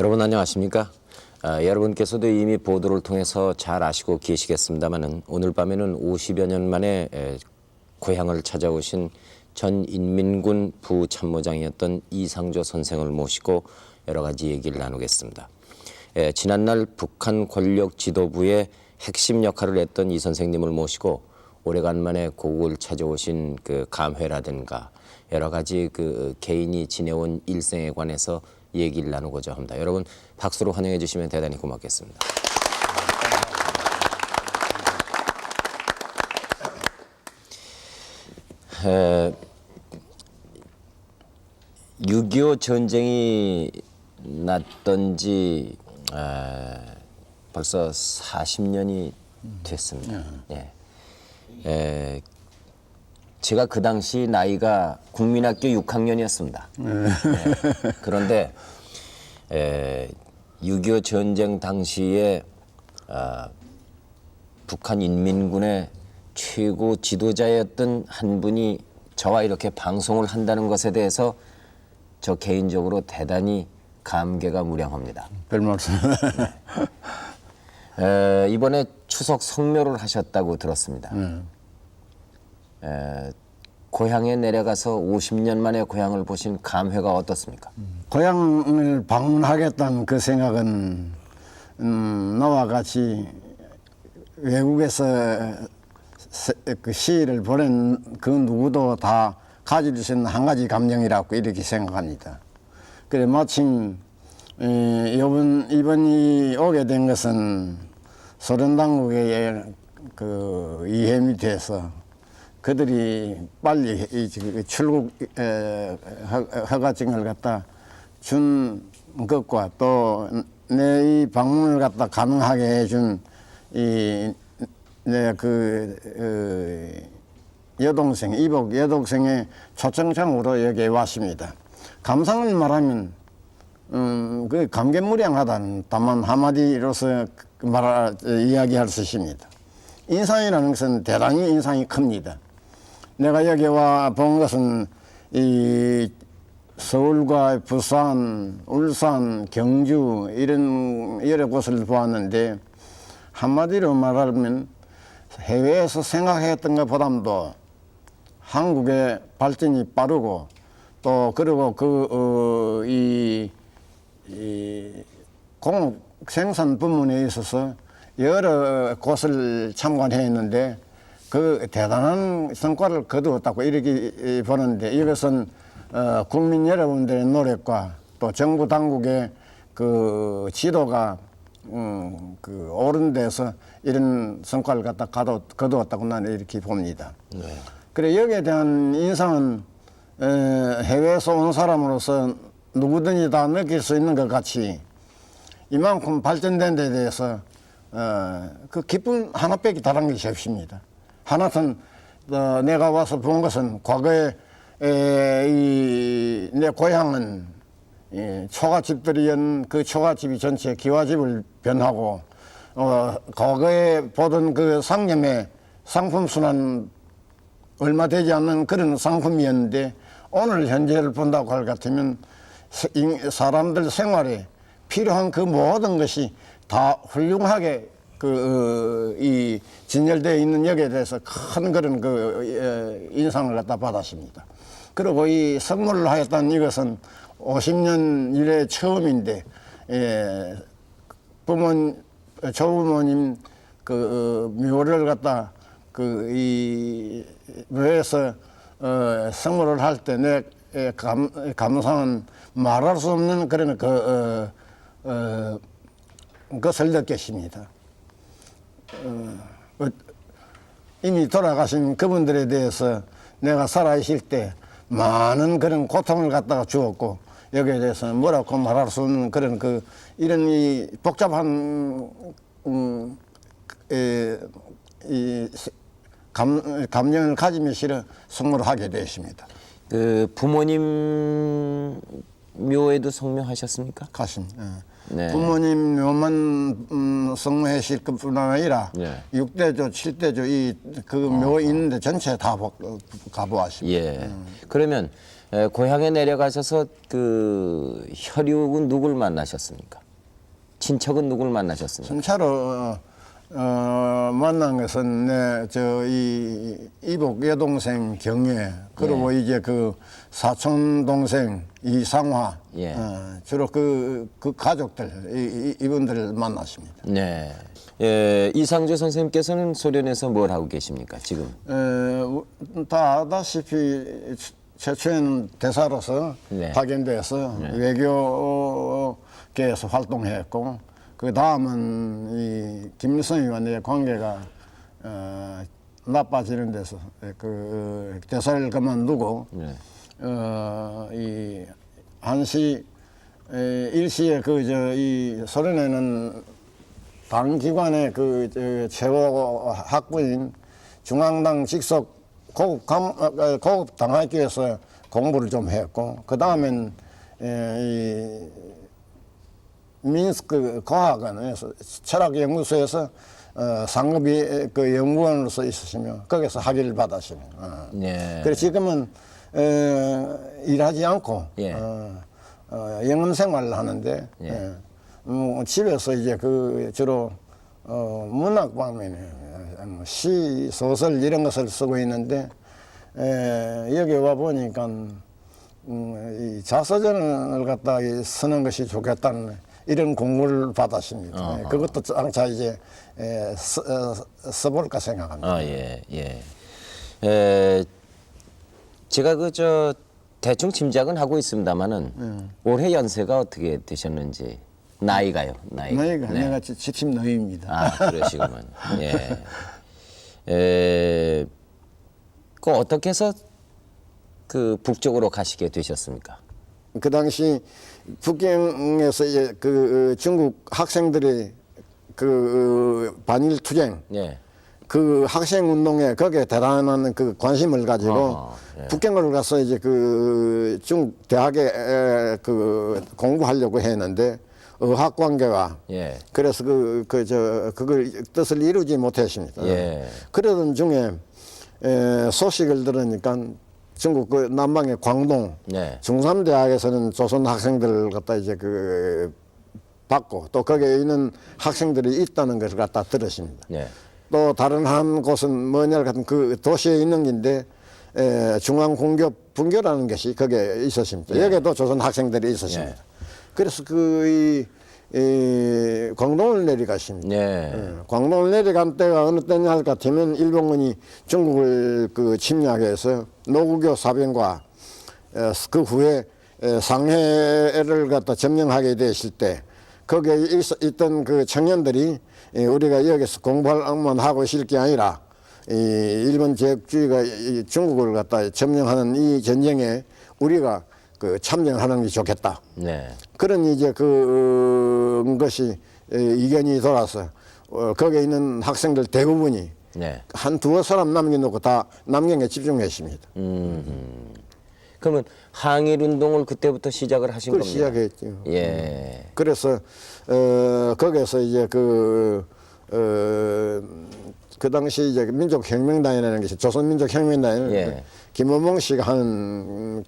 여러분 안녕하십니까? 여러분께서도 이미 보도를 통해서 잘 아시고 계시겠습니다만은 오늘 밤에는 50여 년 만에 고향을 찾아오신 전 인민군 부참모장이었던 이상조 선생을 모시고 여러 가지 얘기를 나누겠습니다. 지난날 북한 권력 지도부의 핵심 역할을 했던 이 선생님을 모시고 오래간만에 고국을 찾아오신 그 감회라든가 여러 가지 그 개인이 지내온 일생에 관해서 얘기를 나누고자 합니다. 여러분 박수로 환영해 주시면 대단히 고맙겠습니다. 에, 6.25 전쟁이 났던 지 벌써 40년이 됐습니다. 예. 제가 그 당시 나이가 국민학교 6학년이었습니다. 그런데 6.25 전쟁 당시에 북한 인민군의 최고 지도자였던 한 분이 저와 이렇게 방송을 한다는 것에 대해서 저 개인적으로 대단히 감개가 무량합니다. 별 말씀. 이번에 추석 성묘를 하셨다고 들었습니다. 고향에 내려가서 50년 만에 고향을 보신 감회가 어떻습니까? 고향을 방문하겠다는 그 생각은 나와 같이 외국에서 그 시일을 보낸 그 누구도 다 가질 수 있는 한 가지 감정이라고 이렇게 생각합니다. 그래 마침 이번이 오게 된 것은 소련 당국의 그 이해 밑에서 그들이 빨리 출국 허가증을 갖다 준 것과 또 내 이 방문을 갖다 가능하게 해준 내 여동생, 이복 여동생의 초청장으로 여기에 왔습니다. 감상을 말하면 그 감개무량하다는 다만 한마디로서 이야기할 수 있습니다. 인상이라는 것은 대단히 인상이 큽니다. 내가 여기 와 본 것은 이 서울과 부산, 울산, 경주 이런 여러 곳을 보았는데 한마디로 말하면 해외에서 생각했던 것보다도 한국의 발전이 빠르고 또 그리고 이 공업 생산 부문에 있어서 여러 곳을 참관했는데 그 대단한 성과를 거두었다고 이렇게 보는데 이것은 국민 여러분들의 노력과 또 정부 당국의 그 지도가 그 옳은 데서 이런 성과를 갖다 거두었다고 나는 이렇게 봅니다. 네. 그래 여기에 대한 인상은 해외에서 온 사람으로서 누구든지 다 느낄 수 있는 것 같이 이만큼 발전된 데 대해서 그 기쁨 하나밖에 다른 것이 없습니다. 하나는 내가 와서 본 것은 과거에 내 고향은 초가집들이었는 그 초가집이 전체 기와집을 변하고 과거에 보던 그 상점의 상품 순환 얼마 되지 않는 그런 상품이었는데 오늘 현재를 본다고 할 것 같으면 사람들 생활에 필요한 그 모든 것이 다 훌륭하게 이 진열되어 있는 여기에 대해서 큰 그런 그 인상을 갖다 받았습니다. 그리고 이 선물을 하였다는 이것은 50년 이래 처음인데 조부모님 그 묘를 갖다 이 묘에서 선물을 할 때 내 감상은 말할 수 없는 그런 것을 느꼈습니다. 이미 돌아가신 그분들에 대해서 내가 살아있을 때 많은 그런 고통을 갖다가 주었고 여기에 대해서는 뭐라고 말할 수 없는 그런 이런 이 복잡한 감정을 가지며 실은 성모를 하게 되었습니다. 그 부모님 묘에도 성묘하셨습니까? 가신. 네. 부모님 묘만 성모하실 것뿐 아니라 네. 6대조, 7대조 그 묘 있는데 전체 다 가보았습니다. 예. 그러면 고향에 내려가셔서 그 혈육은 누굴 만나셨습니까? 친척은 누굴 만나셨습니까? 순차로 만난 것은 이 이복 여동생 경혜 그리고 이제 그 사촌 동생 이상화 예. 주로 그 가족들 이분들 만났습니다. 네. 이상조 선생님께서는 소련에서 뭘 하고 계십니까 지금? 다 아다시피 최초에는 대사로서 네. 파견돼서 외교계에서 활동했고 그 다음은 이 김일성이와 내 관계가 나빠지는 데서 그 대사를 그만두고 네. 이 한시 일시에 이 소련에는 당 기관의 최고 학부인 중앙당 직속 고급 당학교에서 공부를 좀 했고 그 다음엔 이 민스크 과학원에서 철학연구소에서 상급이 그 연구원으로서 있으시며 거기서 학위를 받으시며 네. 그래서 지금은 일하지 않고 예. 영업 생활을 하는데 집에서 이제 주로 문학 방면에 시 소설 이런 것을 쓰고 있는데 여기 와 보니까 이 자서전을 갖다 쓰는 것이 좋겠다는 이런 공부를 받았습니다. 그것도 장차 이제 써볼까 생각합니다. 예. 제가 대충 짐작은 하고 있습니다만은 올해 연세가 어떻게 되셨는지 나이가요. 나이가 내가 70 나이입니다. 아 그러시구만. 예. 그 어떻게 해서 그 북쪽으로 가시게 되셨습니까? 그 당시 북경에서 이제 중국 학생들이 반일 투쟁 예. 그 학생 운동에 거기에 대단한 그 관심을 가지고 북경을 가서 이제 중국 대학에 공부하려고 했는데 의학 관계가 그래서 그걸 뜻을 이루지 못했습니다. 그러던 중에 소식을 들으니까 중국 남방의 광동 중삼대학에서는 조선 학생들을 갖다 이제 받고 또 거기에 있는 학생들이 있다는 것을 갖다 들었습니다. 또 다른 한 곳은 뭐냐 같은 그 도시에 있는 건데 중앙공교 분교라는 것이 거기에 있었습니다. 여기에도 조선 학생들이 있었습니다. 그래서 광동을 내려갔습니다. 광동을 내려간 때가 어느 때냐 할 것 같으면 일본군이 중국을 침략해서 노구교 사병과 그 후에 상해를 갖다 점령하게 되었을 때 거기에 있던 그 청년들이 우리가 여기서 공부만 하고 있을 게 아니라 일본 제국주의가 중국을 갖다 점령하는 이 전쟁에 우리가 참여하는 게 좋겠다. 그런 이제 것이 이견이 돌아서 거기에 있는 학생들 대부분이 한 두어 사람 남겨놓고 다 남경에 집중했습니다. 그러면 항일 운동을 그때부터 시작을 하신 겁니다. 시작했죠. 예. 그래서 거기에서 이제 그 당시 이제 민족혁명단이라는 것이 조선민족혁명단을 김원봉 씨가 하는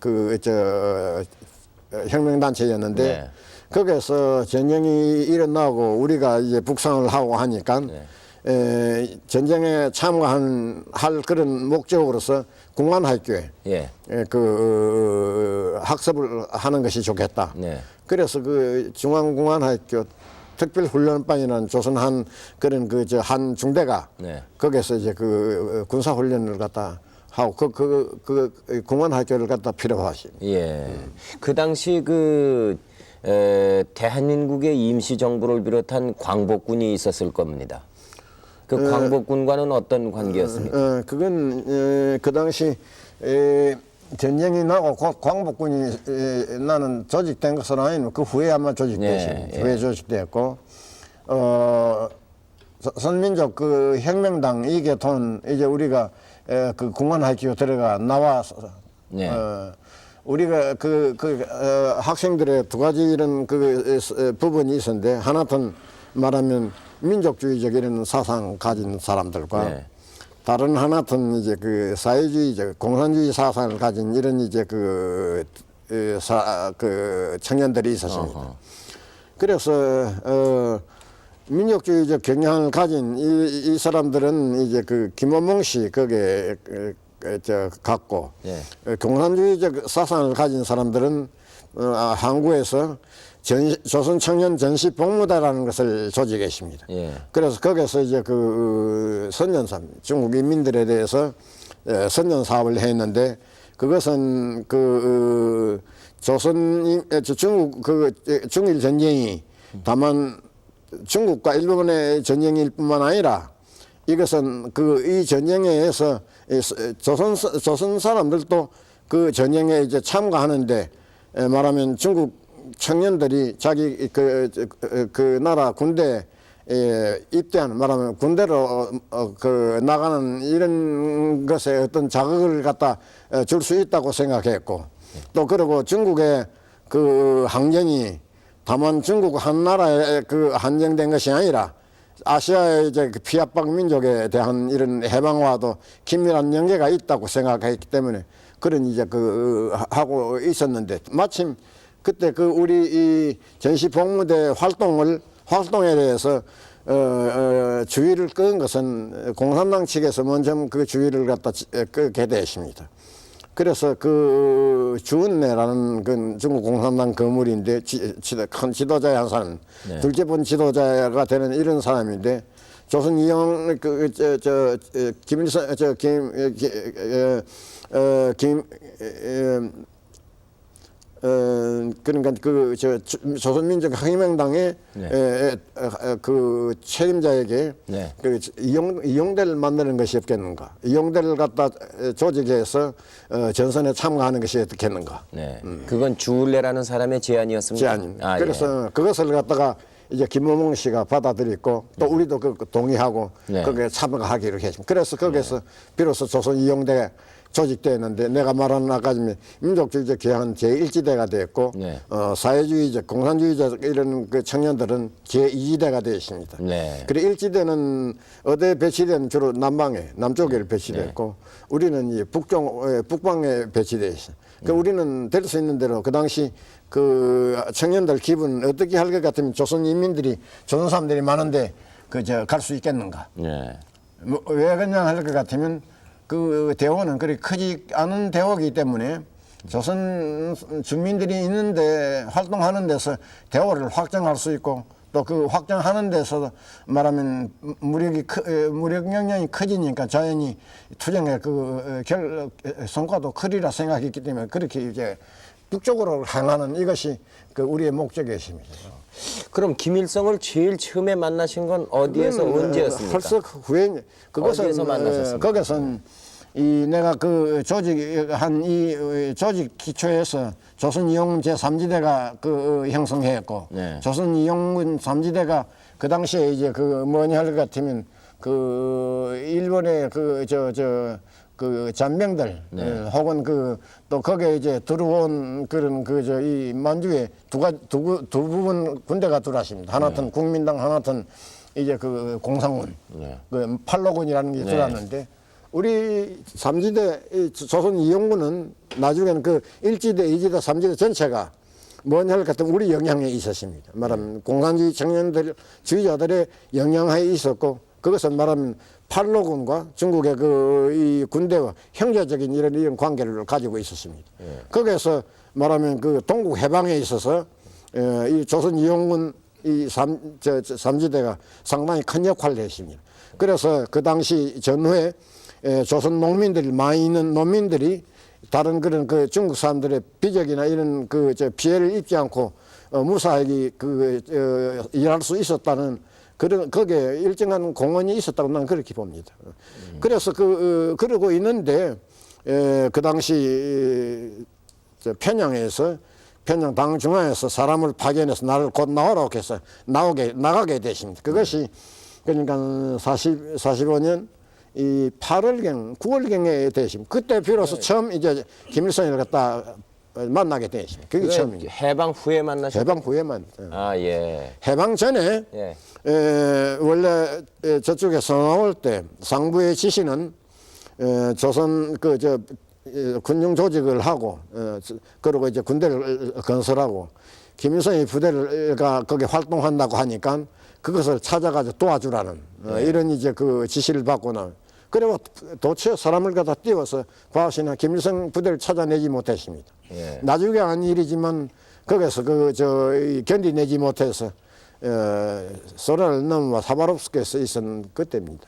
혁명단체였는데 거기에서 전쟁이 일어나고 우리가 이제 북상을 하고 하니까 전쟁에 할 그런 목적으로서 공안학교에 학습을 하는 것이 좋겠다. 그래서 중앙공안학교 특별훈련반이라는 조선 한 중대가 거기서 이제 군사훈련을 갖다 하고 공안학교를 갖다 필요하십니다. 그 당시 대한민국의 임시정부를 비롯한 광복군이 있었을 겁니다. 그 광복군과는 어떤 관계였습니까? 그건 그 당시 전쟁이 나고 광복군이 나는 조직된 것은 아니고 그 후에 아마 조직됐습니다. 후에 조직됐고 선민족 혁명당 이계통 이제 우리가 공안학교 들어가 나와서 우리가 학생들의 두 가지 이런 부분이 있었는데 하나는 말하면 민족주의적 이런 사상 가진 사람들과 다른 하나같은 이제 그 사회주의, 공산주의 사상을 가진 이런 이제 그 청년들이 있었습니다. 그래서 민족주의적 경향을 가진 이 사람들은 이제 그 김원봉 씨 거기에 갖고 공산주의적 사상을 가진 사람들은 항구에서 조선 청년 전시 복무대라는 것을 조직했습니다. 그래서 거기서 이제 그 선전 중국 인민들에 대해서 선전 사업을 했는데 그것은 그 중일 전쟁이 다만 중국과 일본의 전쟁일 뿐만 아니라 이것은 이 전쟁에 의해서 조선 사람들도 그 전쟁에 이제 참가하는데 말하면 중국 청년들이 자기 그 나라 군대에 입대하는 말하면 군대로 나가는 이런 것에 어떤 자극을 갖다 줄 수 있다고 생각했고 또 그리고 중국의 그 항쟁이 다만 중국 한 나라에 그 한정된 것이 아니라 아시아의 이제 그 피압박 민족에 대한 이런 해방과도 긴밀한 연계가 있다고 생각했기 때문에 그런 이제 하고 있었는데 마침 그때 우리 이 전시복무대 활동에 대해서 주의를 끄는 것은 공산당 측에서 먼저 그 주의를 갖다 끄게 되었습니다. 그래서 주은래라는 그 중국 공산당 거물인데 큰 지도자의 한 사람, 둘째 번 지도자가 되는 이런 사람인데 조선 이영 그러니까 조선민족혁명당의 그 책임자에게 이용대를 만드는 것이 없겠는가? 이용대를 갖다 조직해서 전선에 참가하는 것이 어떻겠는가? 그건 주울레라는 사람의 제안이었습니다. 제안입니다. 그래서 그것을 갖다가 이제 김원봉 씨가 받아들였고 또 우리도 동의하고 거기에 참가하기로 했습니다. 그래서 거기에서 비로소 조선 이용대 조직되었는데 내가 말하는 아까 민족주의적 개항은 제1지대가 되었고 사회주의적 공산주의적 이런 그 청년들은 제2지대가 되었습니다. 그리고 1지대는 어디에 배치된 주로 남쪽에 배치됐고 우리는 이 북방에 배치되어 있어요. 그러니까 우리는 될 수 있는 대로 그 당시 그 청년들 기분 어떻게 할 것 같으면 조선 사람들이 많은데 갈 수 있겠는가? 왜 그냥 할 것 같으면 그 대원은 그리 크지 않은 대원이기 때문에 조선 주민들이 있는데 활동하는 데서 대원을 확장할 수 있고 또 그 확장하는 데서 말하면 무력 영향이 커지니까 자연히 투쟁의 성과도 크리라 생각했기 때문에 그렇게 이제 북쪽으로 향하는 이것이 우리의 목적이었습니다. 그럼 김일성을 제일 처음에 만나신 건 어디에서 언제였습니까? 벌써 후에 그것은 어디에서 만나셨습니까? 거기서는 내가 이 조직 기초에서 조선이용 제3지대가 형성했고 조선이용군 3지대가 그 당시에 이제 뭐냐 할 것 같으면 일본의 잔병들 혹은 또 거기에 이제 들어온 그런 이 만주에 두 부분 군대가 들어왔습니다. 하나는 국민당, 하나는 이제 공산군, 팔로군이라는 게 들어왔는데 우리 3지대 조선 이용군은 나중에는 1지대, 2지대, 3지대 전체가 뭐냐 할 것 같으면 우리 영향에 있었습니다. 말하면 공산주의 주의자들의 영향하에 있었고 그것은 말하면 팔로군과 중국의 이 군대와 형제적인 이런 관계를 가지고 있었습니다. 거기에서 말하면 동국 해방에 있어서 이 조선 이용군 이 3지대가 상당히 큰 역할을 했습니다. 그래서 그 당시 전후에 조선 농민들이 많이 있는 농민들이 다른 그런 중국 사람들의 비적이나 이런 피해를 입지 않고 무사하게 일할 수 있었다는 거기에 일정한 공헌이 있었다고 나는 그렇게 봅니다. 그래서 그러고 있는데 그 당시 편양에서 편양 당 중앙에서 사람을 파견해서 나를 곧 나오라고 해서 나가게 되십니다. 그것이 그러니까 45년 이 8월경, 9월경에 되십니다. 그때 비로소 처음 이제 김일성을 갖다 만나게 되십니다. 그게 처음입니다. 해방 후에 만나셨어요? 해방 후에만. 아, 예. 해방 전에 원래 저쪽에서 나올 때 상부의 지시는 조선 군용 조직을 하고 그리고 이제 군대를 건설하고 김일성이 부대가 거기 활동한다고 하니까 그것을 찾아가지고 도와주라는 이런 이제 그 지시를 받고는 그리고 도처에 사람을 갖다 띄워서 과시나 김일성 부대를 찾아내지 못했습니다. 예. 나중에 한 일이지만 거기서 견디내지 못해서 소련을 넘어 하바롭스크에서 있었던 그때입니다.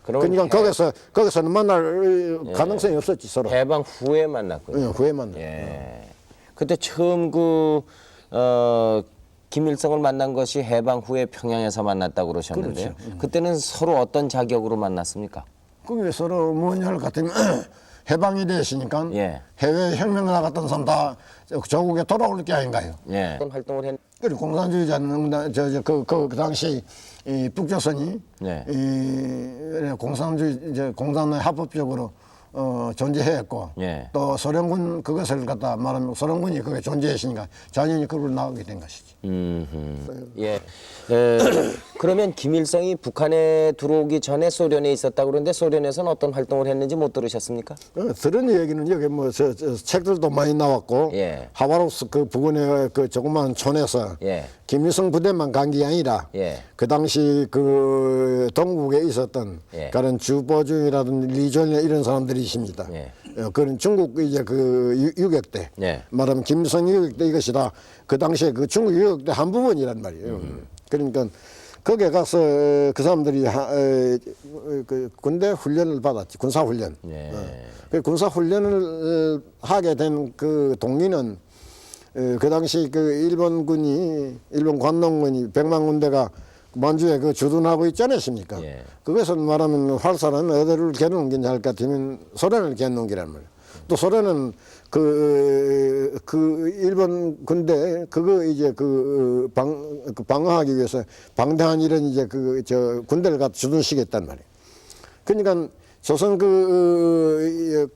그러면 그러니까 거기서는 만날 가능성이 없었지 서로. 해방 후에 만났군요. 후에 만나. 예. 그때 처음 김일성을 만난 것이 해방 후에 평양에서 만났다고 그러셨는데요. 그렇죠. 그때는 서로 어떤 자격으로 만났습니까? 그게 서로 뭐냐 같으면 해방이 됐으니까 예. 해외 혁명 나갔던 사람 다 조국에 돌아올 게 아닌가요? 예. 어떤 활동을 했? 그리고 공산주의자는 그 당시 이 북조선이 네. 공산의 합법적으로 존재했고 예. 또 소련군 그것을 갖다 말하면 소련군이 그게 존재했으니까 자연히 그걸 나오게 된 것이지. 예. 그러면 김일성이 북한에 들어오기 전에 소련에 있었다고 그러는데 소련에서는 어떤 활동을 했는지 못 들으셨습니까? 들은 얘기는 여기 저 책들도 많이 나왔고 예. 하바롭스 그 부근의 그 조그마한 촌에서 예. 김일성 부대만 간 게 아니라 예. 그 당시 그 동국에 있었던 예. 그런 주보중이라든지 리존 이런 사람들이 있습니다. 예. 그런 중국 이제 그 유격대 예. 말하면 김일성 유격대 이것이 다 그 당시에 그 중국 유격대 한 부분이란 말이에요. 그러니까 거기에 가서 그 사람들이 그 군대 훈련을 받았지, 군사 훈련. 예. 그 군사 훈련을 하게 된 그 동기는 그 당시 그 일본 관농군이 100만 군대가 만주에 그 주둔하고 있지 않았습니까? 예. 그것은 말하면 활사는 어디를 겨누는 게 할 것 같으면 소련을 겨누는 게란 말이에요. 또 소련은 그 일본 군대 그거 이제 방어하기 위해서 방대한 이런 이제 저 군대를 갖다 주둔시켰단 말이에요. 그러니까 조선 그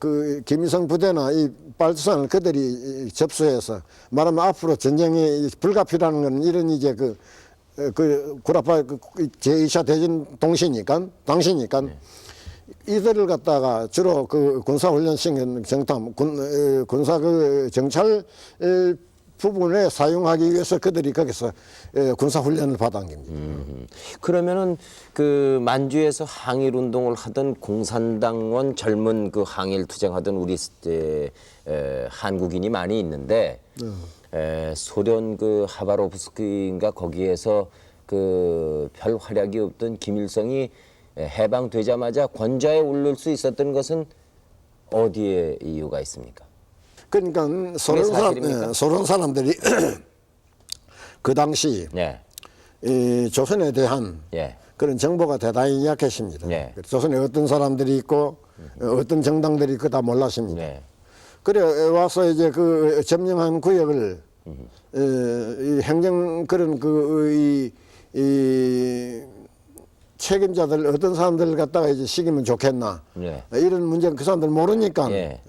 김일성 부대나 이 빨주산을 그들이 접수해서 말하면 앞으로 전쟁이 불가피라는 건 이런 이제 구라파 제2차 대전 당시니까 이들을 갖다가 주로 그 군사훈련식 정탐 군사 그 정찰 부분에 사용하기 위해서 그들이 거기서 군사훈련을 받은 겁니다. 그러면은 그 만주에서 항일 운동을 하던 공산당원 젊은 그 항일 투쟁하던 우리 한국인이 많이 있는데 소련 그 하바롭스크인가 거기에서 그 별 활약이 없던 김일성이 해방되자마자 권좌에 오를 수 있었던 것은 어디에 이유가 있습니까? 그러니까 소련 사람들이 그 당시 예. 이 조선에 대한 예. 그런 정보가 대단히 약했습니다. 네. 조선에 어떤 사람들이 있고 어떤 정당들이 있고 다 몰랐습니다. 네. 그래 와서 이제 그 점령한 구역을 이 행정 그런 이 책임자들 어떤 사람들을 갖다가 이제 시키면 좋겠나 네. 이런 문제는 그 사람들 모르니까 예.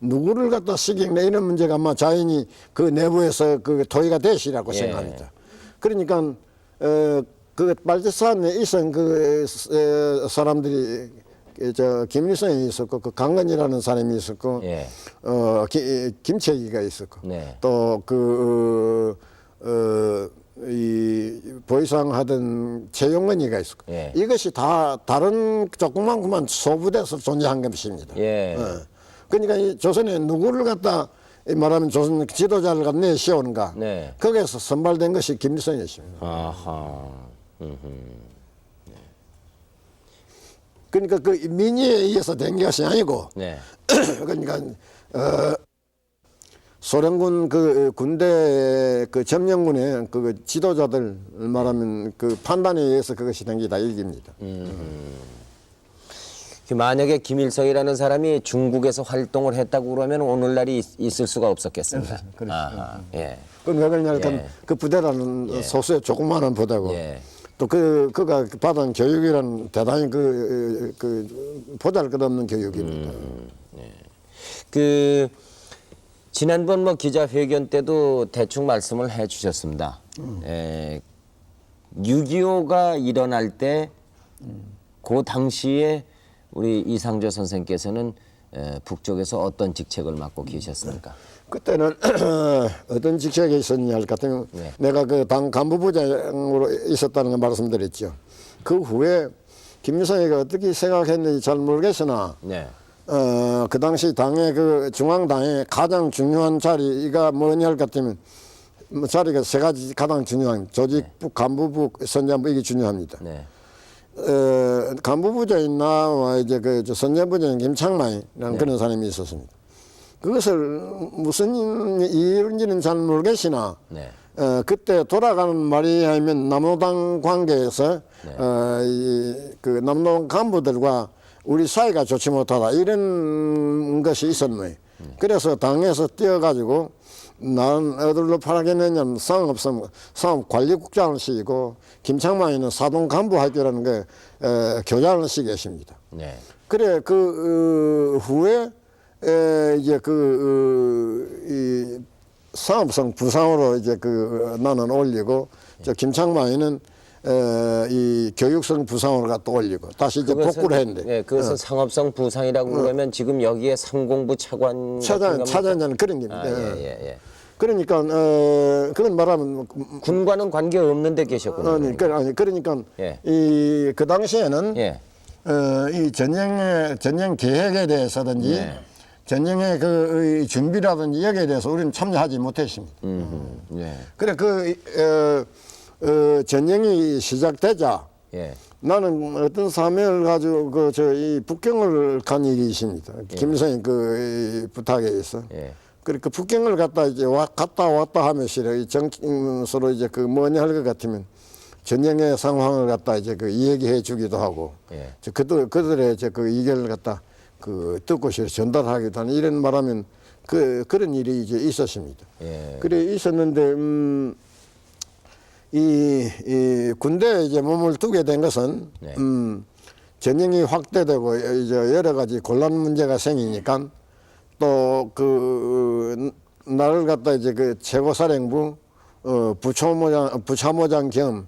누구를 갖다 시키나 이런 문제가 아마 자연히 그 내부에서 그 토의가 되시라고 예. 생각합니다. 그러니까 그 빨치산에 있은 사람들이 저 김일성이 있었고 그 강건이라는 사람이 있었고 예. 김철기가 있었고 네. 또 이 보위상 하던 최용건이가 있었고 예. 이것이 다 다른 조그만그만 소부대에서 존재한 것입니다. 예. 그러니까 이 조선에 누구를 갖다 말하면 조선 지도자를 갖다 내세우는가 네. 거기에서 선발된 것이 김일성이었습니다. 아하. 그러니까 그 민의에 의해서 된 것이 아니고 네. 그러니까 소련군 그 군대 그 점령군의 그 지도자들 말하면 그 판단에 의해서 그것이 된 게 다 일기입니다. 만약에 김일성이라는 사람이 중국에서 활동을 했다고 그러면 오늘날이 있을 수가 없었겠습니다. 그렇죠. 아하. 예. 그럼 왜 그러냐니까 예. 그 부대라는 소수의 조그마한 부대고 예. 또 그가 받은 교육이라는 대단히 그 보잘것없는 교육입니다. 그 지난번 뭐 기자회견 때도 대충 말씀을 해주셨습니다. 6.25가 일어날 때 그 당시에 우리 이상조 선생께서는 북쪽에서 어떤 직책을 맡고 계셨습니까? 그때는 어떤 직책에 있었냐 할 것 같으면 네. 내가 그 당 간부부장으로 있었다는 걸 말씀드렸죠. 그 후에 김일성이가 어떻게 생각했는지 잘 모르겠으나 네. 그 당시 당의 그 중앙당의 가장 중요한 자리가 뭐냐 할 것 같으면 뭐 자리가 세 가지 가장 중요한 조직부, 간부부, 선전부 이게 중요합니다. 네. 간부부장인 나와 이제 그 선전부장인 김창만이라는 그런 사람이 있었습니다. 그것을 무슨 이유인지는 잘 모르겠으나 네. 그때 돌아가는 말이 하면 남노당 관계에서 그 남노당 간부들과 우리 사이가 좋지 못하다 이런 것이 있었네요. 그래서 당에서 뛰어가지고 나는 어디로 파라겠느냐면 상업관리국장을 시키고 김창만이는 사동 간부 학교라는 게 교장을 시키게 했습니다. 네. 그래 그 후에 이제 이 사업성 부상으로 이제 나는 올리고 저 김창만이는 이 교육성 부상으로 갖다 올리고 다시 이제 복구를 했는데. 네, 그것은 상업성 부상이라고 그러면 지금 여기에 상공부 차관 차장은 그런 겁니다. 예. 그러니까 그런 말하면 군과는 관계 없는데 계셨군요. 아니 그러니까 예. 이 그 당시에는 예. 이 전쟁 계획에 대해서든지 네. 전쟁의 이 준비라든지 여기에 대해서 우리는 참여하지 못했습니다. 예. 그래 전쟁이 시작되자 예. 나는 어떤 사명을 가지고 이 북경을 간 일이 있습니다. 김일성의 이 부탁에 의해서. 예. 그래 그 북경을 갔다 이제 갔다 왔다 하면서 서로 이제 뭐냐 할 것 같으면 전쟁의 상황을 갖다 이제 이야기해 주기도 하고 예. 그들의 이제 의견을 갖다 듣고 전달하기도 하는 이런 말하면 그런 일이 이제 있었습니다. 예. 그래 있었는데 이 군대에 이제 몸을 두게 된 것은 네. 전쟁이 확대되고 이제 여러 가지 곤란 문제가 생기니까 또 나를 갖다 이제 최고사령부 부참모장 겸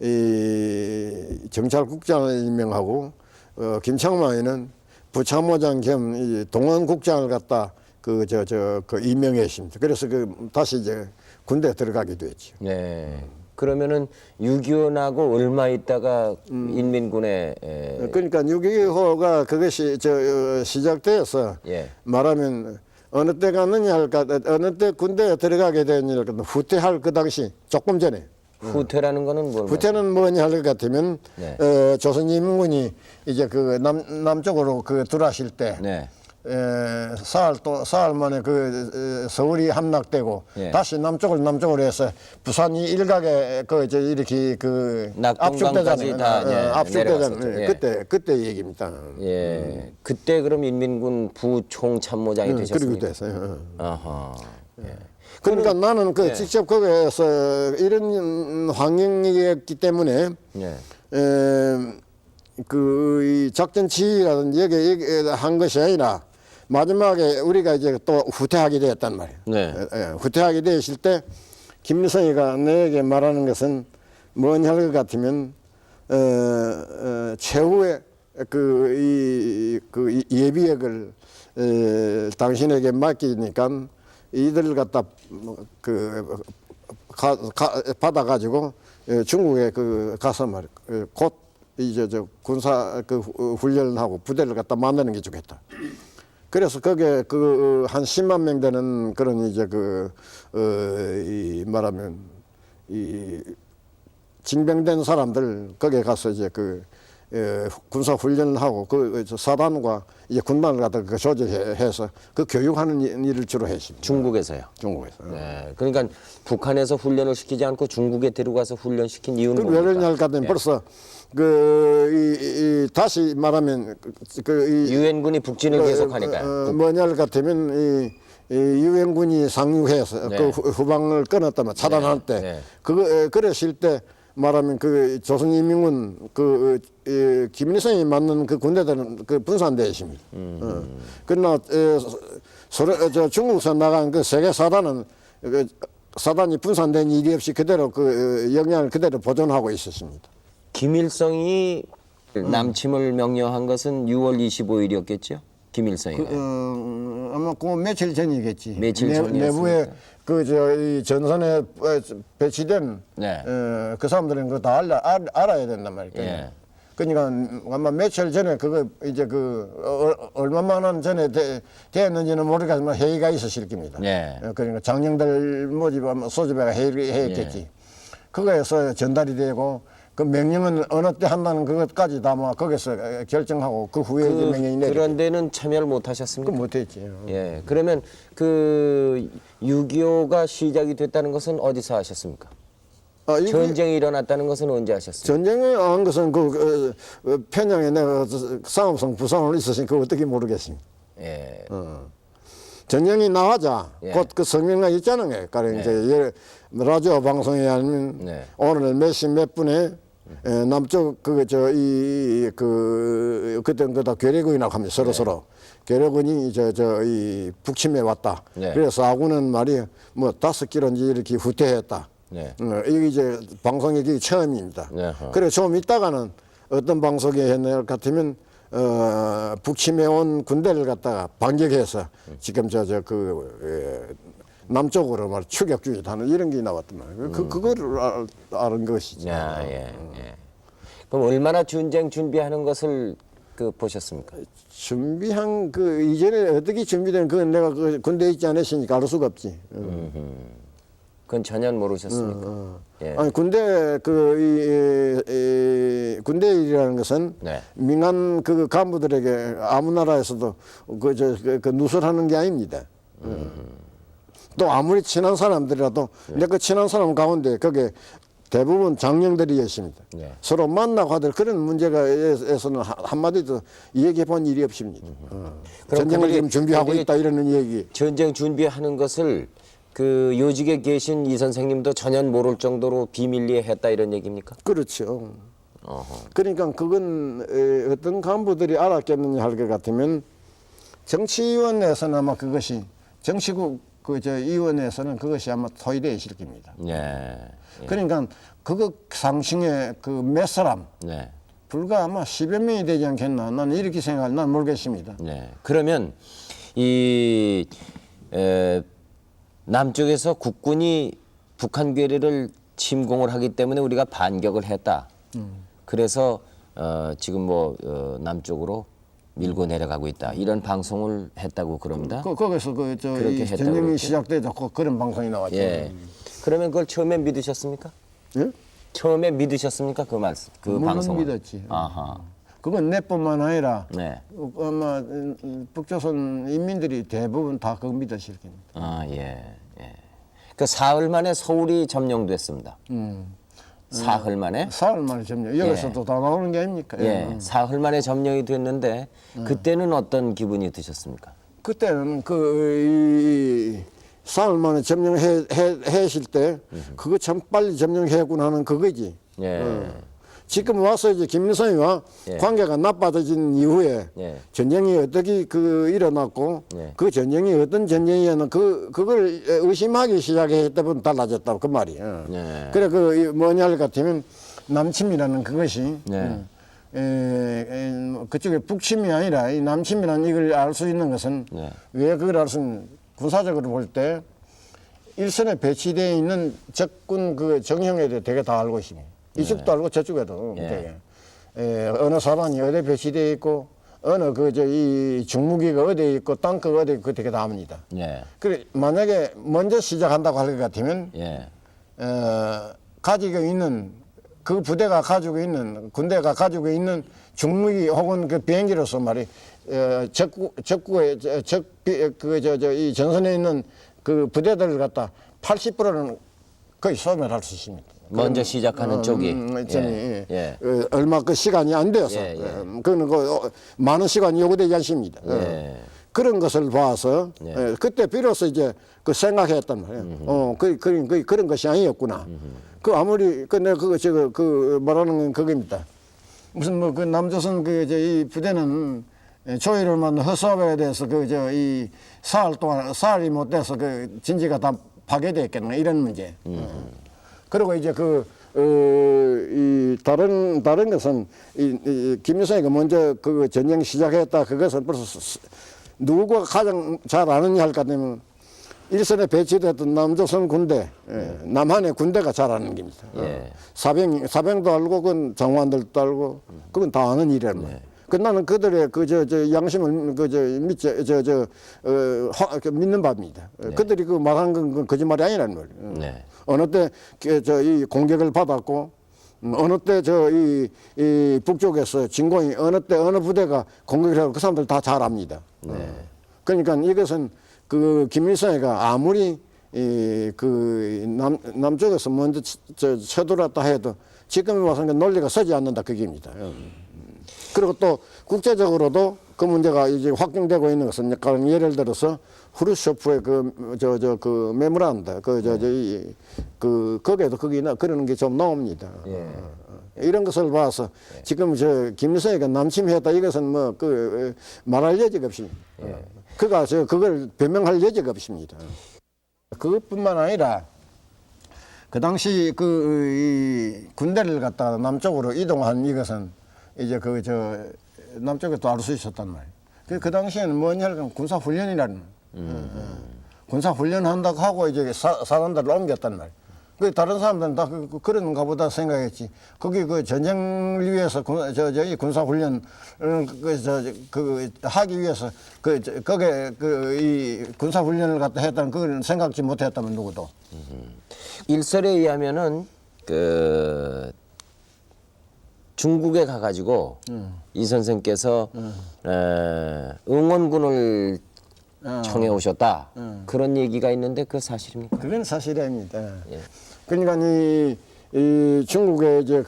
이 정찰국장을 임명하고 김창만이는 부참모장 겸 이 동원국장을 갖다 임명했습니다. 그래서 다시 이제 군대에 들어가게 됐죠. 네. 그러면은 6.25나고 얼마 있다가 인민군에 그러니까 6.25가 그것이 시작되어서 예. 말하면 어느 때 갔느냐 할까 어느 때 군대에 들어가게 됐느냐 할까 후퇴할 그 당시 조금 전에 후퇴라는 거는 뭘 후퇴는 뭐냐 할 것 같으면 네. 조선인민군이 이제 남쪽으로 들어가실 때 네. 사흘 만에 서울이 함락되고 예. 다시 남쪽으로 해서 부산이 일각에 이렇게 낙동강까지 다, 예, 압축되잖아요. 내려갔었죠. 예. 그때 얘기입니다. 예. 그때 그럼 인민군 부총참모장이 그리고 되셨습니까? 됐어요. 아하. 예. 그러니까 나는 직접 거기에서 이런 환경이었기 때문에 예. 이 작전 지휘라든지 여기 한 것이 아니라 마지막에 우리가 이제 또 후퇴하게 되었단 말이에요. 네. 후퇴하게 되었을 때 김일성이가 내게 말하는 것은 뭐냐 할 것 같으면 최후의 이 예비역을 당신에게 맡기니까 이들을 갖다 받아가지고 중국에 가서 말이에요. 곧 이제 군사 훈련을 하고 부대를 갖다 만드는 게 좋겠다. 그래서 거기에 한 10만 명 되는 그런 이제 이 말하면 이 징병된 사람들 거기에 가서 이제 군사 훈련을 하고 사단과 이제 군단을 갖다 조직해서 교육하는 일을 주로 했습니다. 중국에서요. 중국에서. 네. 그러니까 북한에서 훈련을 시키지 않고 중국에 데려가서 훈련시킨 이유는 왜 그러냐 뭡니까? 할 것 같으면 벌써 다시 말하면 유엔군이 북진을 계속하니까요. 뭐냐 할 것 같으면 이 유엔군이 상륙해서 네. 후방을 끊었다면 차단할 때 네. 그러실 때 말하면 조선인민군 김일성이 맞는 군대들은 분산되어 있습니다. 그러나 중국에서 나간 세계 사단은 사단이 분산된 일이 없이 그대로 그 영향을 그대로 보존하고 있었습니다. 김일성이 남침을 명령한 것은 6월 25일이었겠죠? 김일성이가. 아마 그 며칠 전이겠지. 며칠 전이었습니까? 내부에 이 전선에 배치된 네. 그 사람들은 그거 다 알아야 된단 말이에요. 예. 그러니까 아마 며칠 전에 그거 이제 얼마만한 전에 됐는지는 모르겠지만 회의가 있었을 겁니다. 예. 그러니까 장령들 모집 아마 소집회가 회의했겠지. 그거에서 전달이 되고 그 명령은 어느 때 한다는 그것까지 다 아마 거기서 결정하고 그 후에 이제 명령이 내리고. 그런 데는 참여를 못 하셨습니까? 그 못했지. 예. 그러면 그 6.25가 시작이 됐다는 것은 어디서 하셨습니까? 전쟁이 일어났다는 것은 언제 하셨습니까? 전쟁에 한 것은 평양에 내가 싸움성 부상을 있었으니까 어떻게 모르겠습니다. 예. 전쟁이 나가자 예. 곧 그 성명가 있잖아요. 그러니까 이제 라디오 방송에 하면 네. 오늘 몇 시 몇 분에 남쪽 그때 그다 괴뢰군이라고 합니다. 서로 괴뢰군이 이 북침에 왔다. 네. 그래서 아군은 말이야 뭐 5km인지 이렇게 후퇴했다. 네. 이게 이제 방송이 처음입니다. 네. 그래 좀 있다가는 어떤 방송에 했냐 같으면 북침에 온 군대를 갖다가 반격해서 지금 남쪽으로 말 추격 중이다는 이런 게 나왔단 말이에요. 그거를 아는 것이죠. 야, 예. 그럼 얼마나 전쟁 준비하는 것을 보셨습니까? 준비한 이전에 어떻게 준비된 그건 내가 군대에 있지 않았으니까 알 수가 없지. 그건 전혀 모르셨습니까? 예. 아니 군대 군대 일이라는 것은 네. 민간 간부들에게 아무 나라에서도 누설하는 게 아닙니다. 또 아무리 친한 사람들이라도 내가 친한 사람 가운데 그게 대부분 장령들이었습니다. 네. 서로 만나고 하들 그런 문제가에서는 한마디도 얘기해 본 일이 없습니다. 전쟁을 그들이- 지금 준비하고 그들이 있다 이러는 얘기. 전쟁 준비하는 것을 요직에 계신 이 선생님도 전혀 모를 정도로 비밀리에 했다 이런 얘기입니까? 그렇죠. 그러니까 그건 어떤 간부들이 알았겠느냐 할 것 같으면 정치위원회에서는 아마 그것이 정치국 위원회에서는 그것이 아마 토의되어 있을 겁니다. 예. 그러니까 그거 상층에 몇 사람 네. 불과 아마 10여 명이 되지 않겠나. 나는 이렇게 난 모르겠습니다. 네. 그러면 남쪽에서 국군이 북한 괴뢰를 침공을 하기 때문에 우리가 반격을 했다. 그래서 지금 남쪽으로 밀고 내려가고 있다. 이런 방송을 했다고 그럽니다. 거기서 그렇게 했다고 전쟁이 그랬죠? 시작돼서 그런 방송이 나왔죠. 예. 그러면 그걸 처음에 믿으셨습니까? 예? 처음에 믿으셨습니까? 그 말씀, 그 물론 방송을. 믿었지. 아하. 그건 내뿐만 아니라 네. 아마 북조선 인민들이 대부분 다 그거 믿으실 겁니다. 아, 예. 그 사흘 만에 서울이 점령됐습니다. 사흘 만에? 사흘 만에 점령. 여기서도 다 나오는 게 아닙니까? 예. 사흘 만에 점령이 됐는데 그때는 어떤 기분이 드셨습니까? 그때는 사흘 만에 점령했을 때 그거 참 빨리 점령했구나 하는 그거지. 예. 지금 와서 이제 김일성이와 예. 관계가 나빠져진 이후에 예. 전쟁이 어떻게 일어났고 예. 그 전쟁이 어떤 전쟁이었나 그걸 의심하기 시작했다 보면 달라졌다 그 말이야. 예. 그래 뭐냐 할 같으면 남침이라는 그것이 네. 그쪽에 북침이 아니라 이 남침이라는 이걸 알 수 있는 것은 네. 왜 그걸 알 수 있는 군사적으로 볼 때 일선에 배치되어 있는 적군 정형에 대해 되게 다 알고 있습니다. 이쪽도 알고 저쪽에도 예. 되게 어느 사방이 어디 배치되어 있고 어느 이 중무기가 어디에 있고 땅크가 어디에 있고 되게 다 압니다. 예. 그래 만약에 먼저 시작한다고 할 것 같으면 예. 가지고 있는 그 부대가 가지고 있는 군대가 가지고 있는 중무기 혹은 그 비행기로서 말이 적국의 이 전선에 있는 그 부대들을 갖다 80%는 거의 소멸할 수 있습니다. 먼저 시작하는 쪽이. 예. 예. 얼마 시간이 안 되어서 예, 예. 그거는 많은 시간이 요구되지 않습니다. 예. 그런 것을 봐서 그때 비로소 이제 생각했단 말이에요. 그런 것이 아니었구나. 아무리 내가 말하는 건 그겁니다. 무슨 그 남조선 이 부대는 조의를 만든 허수아비에 대해서 이 사흘 동안 사흘이 못 돼서 진지가 다 파괴됐겠나 이런 문제. 그리고 이제 이 다른 것은 김일성이가 먼저 그 전쟁 시작했다. 그것은 벌써 누가 가장 잘 아느냐 할까 하면 일선에 배치됐던 남조선 군대, 남한의 군대가 잘 아는 겁니다. 사병도 알고, 그건 장관들도 알고, 그건 다 아는 일이란 말이에요. 그 나는 그들의 양심을 믿는 바입니다. 그들이 그 말한 건 거짓말이 아니란 말이에요. 어느 때 이 공격을 받았고, 어느 때 이 북쪽에서 진공이 어느 때 어느 부대가 공격을 하고 그 사람들 다 잘 압니다. 그러니까 이것은 그 김일성이가 아무리 남쪽에서 먼저 쳐들어왔다 해도 지금 와서는 논리가 서지 않는다 그게입니다. 그리고 또 국제적으로도 그 문제가 이제 확정되고 있는 것은 예를 들어서 후르쇼프의 그 메모란다 거기에도 거기나 그러는 게 좀 나옵니다. 이런 것을 봐서 지금 김일성이가 남침했다 이것은 뭐 말할 여지가 없습니다. 그가 그걸 변명할 여지가 없습니다. 그것뿐만 아니라 그 당시 이 군대를 갖다가 남쪽으로 이동한 이것은 이제 남쪽에 또 알 수 있었단 말이에요. 그 당시에는 뭐냐 하면 군사 훈련이라는 군사 훈련한다고 하고 이제 사단들을 옮겼단 말이에요. 그 다른 사람들은 다 그런가 보다 생각했지. 거기 그 전쟁을 위해서 이 군사 훈련을 하기 위해서 거기에 이 군사 훈련을 갖다 했다는 그걸 생각지 못했다면 누구도. 일설에 의하면은 중국에 가가지고 이 선생께서 응원군을 청해 오셨다 그런 얘기가 있는데 그 사실입니까? 그건 사실입니다. 그러니까 이 중국에 이제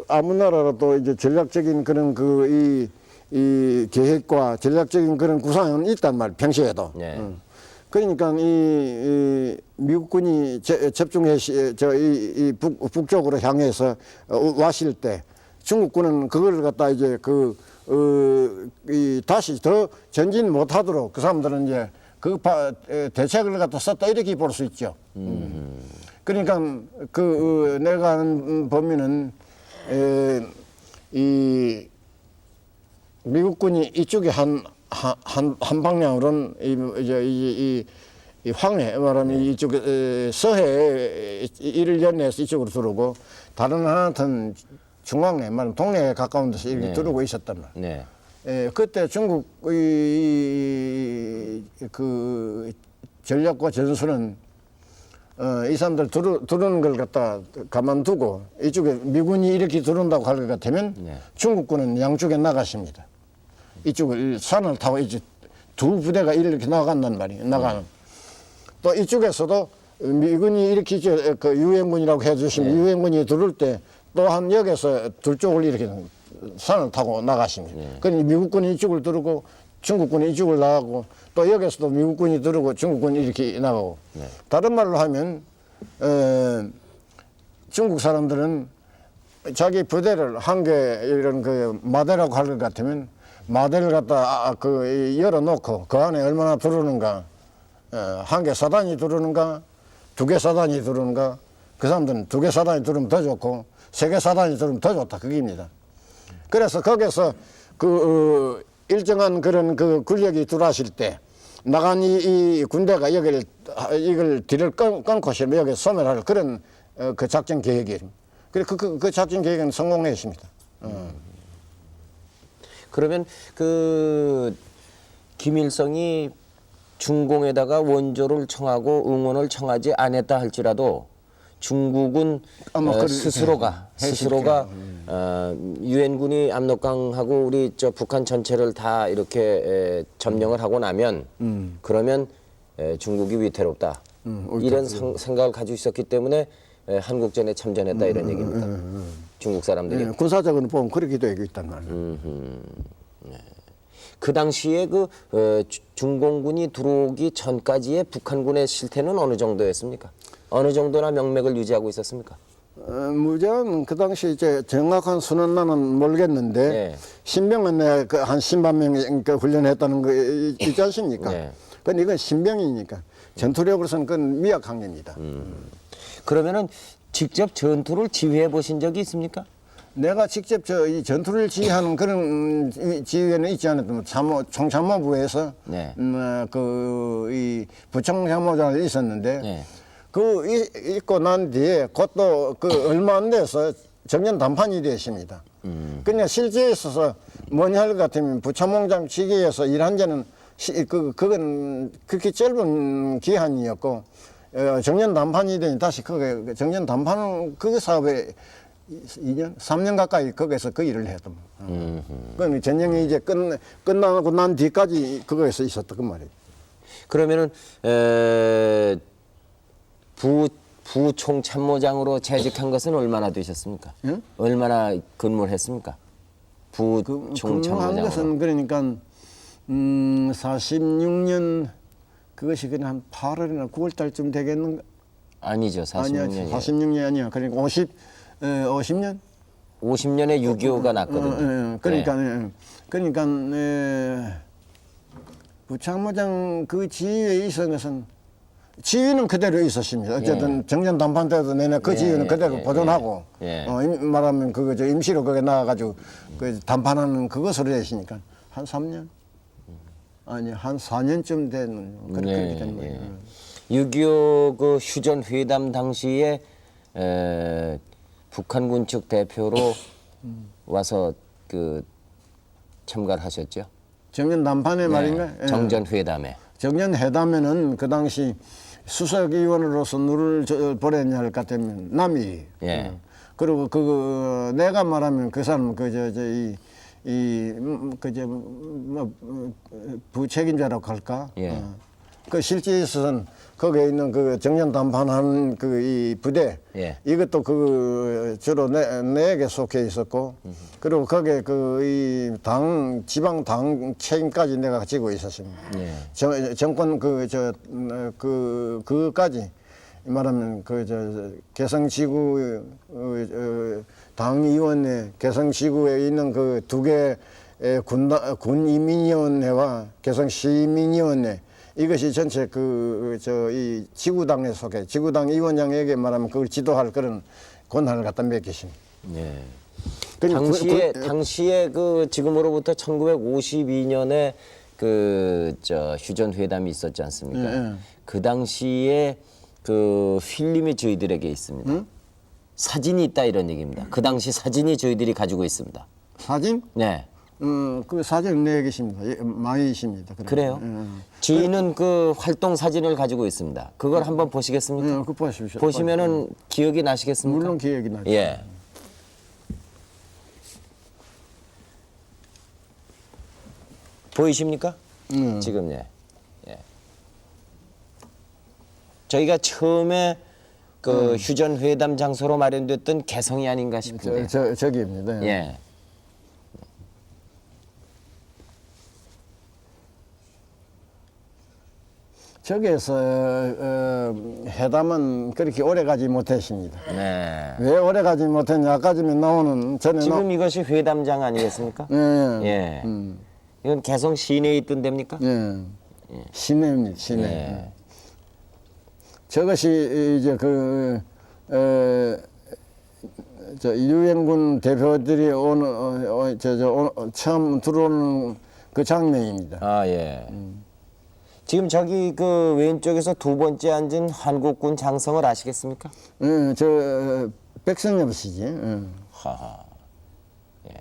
아무 나라라도 이제 전략적인 그런 이 계획과 전략적인 그런 구상은 있단 말이에요. 평시에도. 그러니까 이 미국군이 접종해 이 북쪽으로 향해서 왔을 때 중국군은 그걸 갖다 이제 다시 더 전진 못하도록 그 사람들은 이제 대책을 갖다 썼다 이렇게 볼 수 있죠. 그러니까 내가 아는 범위는 이 미국군이 이쪽에 한 방향으로는 이 황해 말하면 이쪽 서해 이를 연해서 이쪽으로 들어오고 다른 하나는 중앙에 말하면 동해에 가까운 데서 이렇게 들어오고 있었단 말이에요. 그때 중국의 전략과 전술은 이 사람들 들어오는 걸 갖다 가만두고 이쪽에 미군이 이렇게 들어온다고 할 것 같으면 중국군은 양쪽에 나가십니다. 이쪽을 산을 타고 이제 두 부대가 이렇게 나간단 말이에요. 나가는. 또 이쪽에서도 미군이 이렇게 유엔군이라고 해주시면 유엔군이 들어올 때 또한 역에서 둘 쪽을 이렇게 산을 타고 나가십니다. 그러니 미국군이 이쪽을 들어오고 중국군이 이쪽을 나가고 또 여기서도 미국군이 들어오고 중국군이 이렇게 나가고 다른 말로 하면 중국 사람들은 자기 부대를 한 개 이런 마대라고 할 것 같으면 마대를 갖다 열어놓고 그 안에 얼마나 들어오는가 한 개 사단이 들어오는가 두 개 사단이 들어오는가 그 사람들은 두 개 사단이 들어오면 더 좋고 세 개 사단이 들어오면 더 좋다 그게입니다. 그래서 거기서 일정한 그런 군력이 들어왔을 때 나간 이 군대가 이걸 뒤를 끊고 싶으면 여기 소멸할 그런 그 작전 계획이에요. 그래서 그 작전 계획은 성공했습니다. 그러면 김일성이 중공에다가 원조를 청하고 응원을 청하지 않았다 할지라도 중국은 스스로가 유엔군이 압록강하고 우리 북한 전체를 다 이렇게 점령을 하고 나면 그러면 중국이 위태롭다 이런 생각을 가지고 있었기 때문에 한국전에 참전했다 이런 얘기입니다. 중국 사람들이. 군사적으로 보면 그렇게 되고 있단 말이에요. 그 당시에 중공군이 들어오기 전까지의 북한군의 실태는 어느 정도였습니까? 어느 정도나 명맥을 유지하고 있었습니까? 무전 그 당시 이제 정확한 수는 나는 모르겠는데 신병은 한 10만 명 훈련했다는 거 있지 않습니까? 근데 이건 신병이니까 전투력으로서는 그건 미약한 겁니다. 그러면은 직접 전투를 지휘해 보신 적이 있습니까? 내가 직접 이 전투를 지휘하는 그런 지휘에는 있지 않아도 총참모부에서 네. 이 부총참모장이 있었는데 네. 있고 난 뒤에 그것도 얼마 안 돼서 정년 단판이 되었습니다. 그냥 실제에 있어서 뭐냐 할 것 같으면 부참모장 직위에서 일한 지는 그건 그렇게 짧은 기한이었고 정년 단판이 되니 다시 그게 정년 단판 그 사업에 2년, 3년 가까이 거기서 그 일을 했던. 그건 전쟁이 이제 끝나고 난 뒤까지 그거에서 있었다 그 말이에요. 그러면은 부총참모장으로 재직한 것은 얼마나 되셨습니까? 응? 얼마나 근무를 했습니까? 근무한 부총참모장으로. 것은 그러니까 46년 그것이 그냥 한 8월이나 9월 달쯤 되겠는가? 아니죠. 46년이요. 46년이 아니야. 그러니까 50년? 50년에 6.25가 났거든요. 그러니까 네. 그러니까 부참모장 그 지위에 있었는 것은 지위는 그대로 있었습니다. 어쨌든 정년 단판 때도 내내 그 지위는 그대로 보존하고 말하면 그거 임시로 거기 나와가지고 그 단판하는 그것으로 되시니까 한 3년 아니 한 4년쯤 되는 그렇게 된 거예요. 6.25 그 휴전 회담 당시에 북한군 측 대표로 와서 그 참가를 하셨죠? 정년 단판에 말인가? 예. 정전 회담에. 정년 회담에는 그 당시 수석위원으로서 누를 보냈냐 할 것 같으면 남이. 예. 그리고 내가 말하면 그 사람 부책임자라고 할까? 예. 그 실제에 있어서는 거기에 있는 그 정년 단판한 이 부대 이것도 주로 내게 속해 있었고 그리고 거기에 이 지방 당 책임까지 내가 지고 있었습니다. 정권 그까지 말하면 개성지구 당위원회 개성지구에 있는 그 두 개 군인민위원회와 개성시민위원회 이것이 전체 이 지구당에 속해 지구당 위원장에게 말하면 그걸 지도할 그런 권한을 갖다 맡기십니다. 네. 그러니까 당시에 지금으로부터 1952년에 휴전 회담이 있었지 않습니까? 그 당시에 필름이 저희들에게 있습니다. 사진이 있다 이런 얘기입니다. 그 당시 사진이 저희들이 가지고 있습니다. 사진? 네. 그 사진 내에 계십니다. 많이 있습니다. 그래요? 저희는 그 활동 사진을 가지고 있습니다. 그걸 한번 보시겠습니까? 그거 보십시오. 보시면은 기억이 나시겠습니까? 물론 기억이 나죠. 예. 보이십니까? 지금 예. 저희가 처음에 휴전 회담 장소로 마련됐던 개성이 아닌가 싶은데. 저기입니다. 예. 저기에서 회담은 그렇게 오래 가지 못했습니다. 네. 왜 오래 가지 못했냐? 아까 전에 나오는 지금 이것이 회담장 아니겠습니까? 예. 이건 개성 시내에 있던 데입니까? 시내입니다. 시내. 예. 저것이 이제 유엔군 대표들이 처음 들어오는 그 장면입니다. 아 예. 지금 저기 왼쪽에서 두 번째 앉은 한국군 장성을 아시겠습니까? 백선엽 씨지. 하하. 예.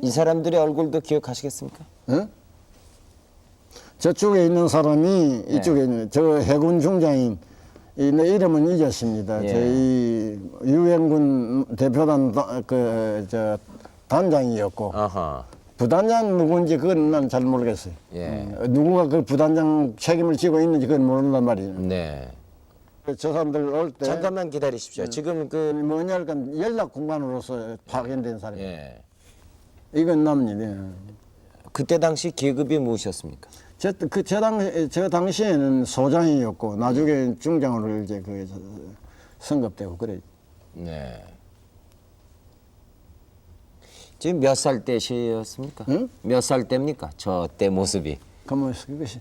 이 사람들의 얼굴도 기억하시겠습니까? 저쪽에 있는 사람이 이쪽에 있는 저 해군 중장인 내 이름은 잊었습니다. 저희 유엔군 대표단 단장이었고 아하. 부단장 누구인지 그건 난 잘 모르겠어요. 누구가 그 부단장 책임을 지고 있는지 그건 모른단 말이에요. 네. 저 사람들 올 때 잠깐만 기다리십시오. 지금 뭐냐 하니까 연락 공간으로서 파견된 사람. 예. 이건 납니다. 그때 당시 계급이 무엇이었습니까? 저 당시에는 소장이었고 나중에 중장으로 이제 승급되고 그래. 네. 지금 몇 살 때시였습니까? 응? 몇 살 때입니까? 저 때 모습이. 가만 있어. 그것이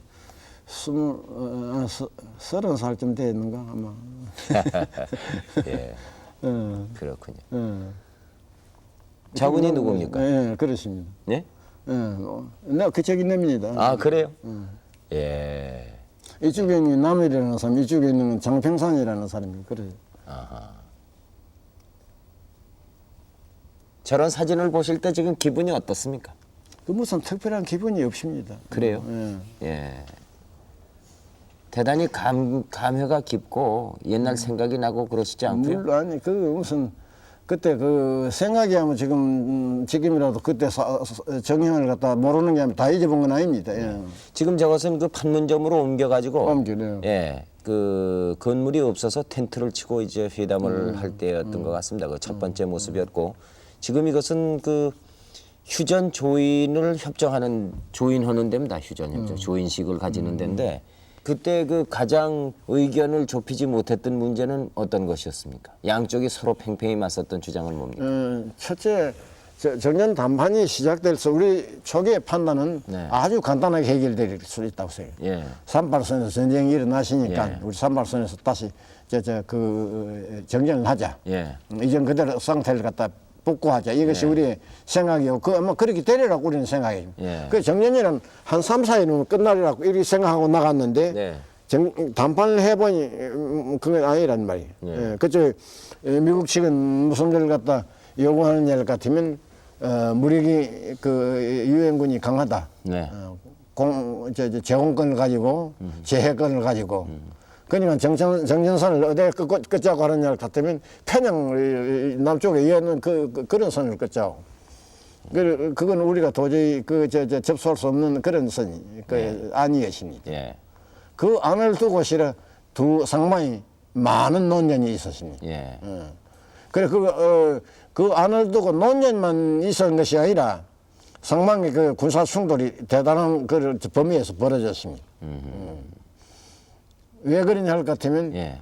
30살쯤 됐는가 아마. 예, 어, 그렇군요. 어. 저분이 누굽니까? 예, 그렇습니다. 예? 내가 그쪽 인내입니다. 아, 그래요? 예. 이쪽에 있는 남일이라는 사람, 이쪽에 있는 건 장평산이라는 사람이 그래요. 저런 사진을 보실 때 지금 기분이 어떻습니까? 그 무슨 특별한 기분이 없습니다. 그래요? 예. 예. 대단히 감회가 깊고 옛날 생각이 나고 그러시지 않고요? 물론 아니 그 무슨 그때 그 생각이 하면 지금이라도 그때 정형을 갖다 모르는 게 아니라 다 잊어본 건 아닙니다. 예. 지금 저것은 그 판문점으로 옮겨가지고 옮기네요. 예, 그 건물이 없어서 텐트를 치고 이제 회담을 할 때였던 것 같습니다. 그 첫 번째 모습이었고 지금 이것은 그 휴전 조인을 조인하는 데입니다. 휴전 협정, 조인식을 가지는 데인데 그때 그 가장 의견을 좁히지 못했던 문제는 어떤 것이었습니까? 양쪽이 서로 팽팽히 맞섰던 주장은 뭡니까? 첫째 정년 담판이 시작돼서 우리 초기의 판단은 네. 아주 간단하게 해결될 수 있다고 생각해요. 예, 산발선에서 전쟁이 일어나시니까 예. 우리 산발선에서 다시 정전을 하자. 예, 이전 그대로 상태를 갖다 복구하자. 이것이 우리의 생각이고, 아마 그렇게 되리라고 우리는 생각해요. 예. 그 정년이는 한 3, 4일이면 끝나리라고 이렇게 생각하고 나갔는데, 네. 담판을 해보니, 그건 아니란 말이에요. 예. 그쪽, 미국 측은 무슨 걸 갖다 요구하는 일 같으면, 무력이 유엔군이 강하다. 네. 제공권을 가지고, 제해권을 가지고, 그러니까 정전선을 어디에 끄자고 하는 일 같으면 편향을 남쪽에 이어는 그런 선을 끄자고. 그건 우리가 도저히 접수할 수 없는 그런 선이 아니었습니다. 예, 그 안을 두고 실은 두 상방이 많은 논쟁이 있었습니다. 예, 그래 그 안을 두고 논쟁만 있었던 것이 아니라 상방의 그 군사 충돌이 대단한 그 범위에서 벌어졌습니다. 왜 그러냐 할 것 같으면 예.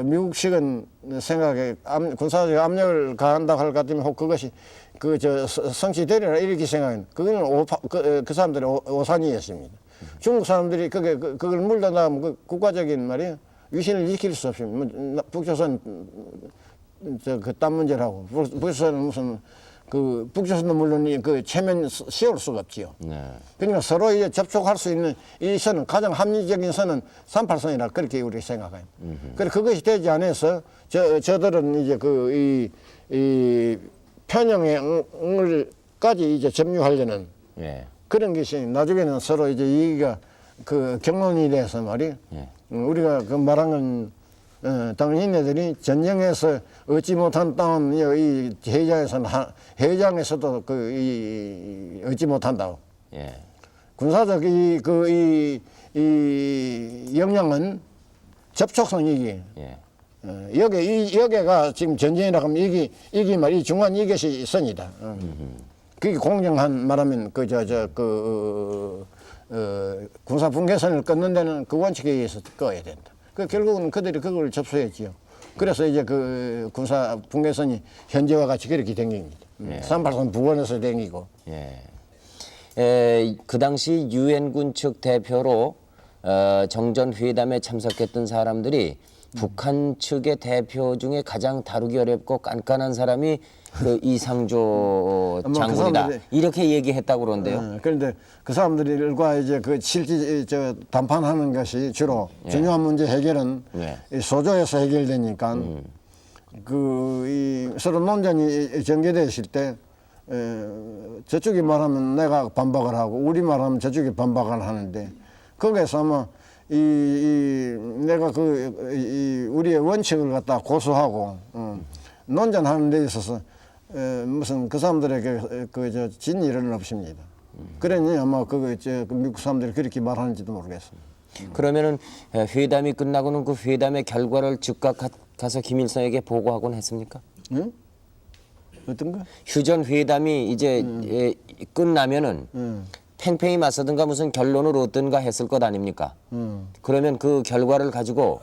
미국식은 생각에 군사적 압력을 가한다고 할 것 같으면 혹 그것이 성취되리라 이렇게 생각해요. 그거는 그 사람들의 오산이었습니다. 중국 사람들이 그걸 물러나면 그 국가적인 말이에요. 위신을 지킬 수 없습니다. 북조선 그딴 문제라고 북조선은 무슨 북조선도 물론 그 체면 씌울 수가 없지요. 네. 그러니까 서로 이제 접촉할 수 있는 이 선은 가장 합리적인 선은 38선이라 그렇게 우리가 생각해요. 그래 그것이 되지 않아서 저들은 이제 이 편향을까지 이제 점유하려는 예, 그런 것이 나중에는 서로 이제 이가 경론이 돼서 말이에요. 예. 우리가 말한 건 당신네들이 전쟁에서 얻지 못한 땅은 이 해장에서도 얻지 못한다고. 예, 군사적 이 역량은 접촉성이기. 예, 여기가 지금 전쟁이라고 하면 이게 말이 중요한 이것이 선이다. 그게 공정한 말하면 군사 분계선을 끊는 데는 그 원칙에 의해서 꺼야 된다. 결국은 그들이 그걸 접수했지요. 그래서 이제 군사 분계선이 현재와 같이 그렇게 된 겁니다. 38선 북원에서 댕기고. 예. 그 당시 유엔군 측 대표로 정전회담에 참석했던 사람들이 북한 측의 대표 중에 가장 다루기 어렵고 깐깐한 사람이 그 이상조 아마 장군이다. 그 사람들이- 이렇게 얘기했다고 그러는데요. 그런데 그 사람들과 이제 실제 담판하는 것이 주로 중요한 문제 해결은 네. 이 소조에서 해결되니까 서로 논쟁이 전개되실 때 저쪽이 말하면 내가 반박을 하고 우리 말하면 저쪽이 반박을 하는데 거기에서 아마 내가 우리의 원칙을 갖다 고수하고 논쟁하는 데 있어서 무슨 그 사람들에게 진일은 없습니다. 그러니 아마 미국 사람들이 그렇게 말하는지도 모르겠습니다. 그러면은 회담이 끝나고는 그 회담의 결과를 즉각 가서 김일성에게 보고하곤 했습니까? 응? 어떤 거? 휴전 회담이 이제 끝나면은 팽팽히 맞서든가 무슨 결론을 얻든가 했을 것 아닙니까? 그러면 그 결과를 가지고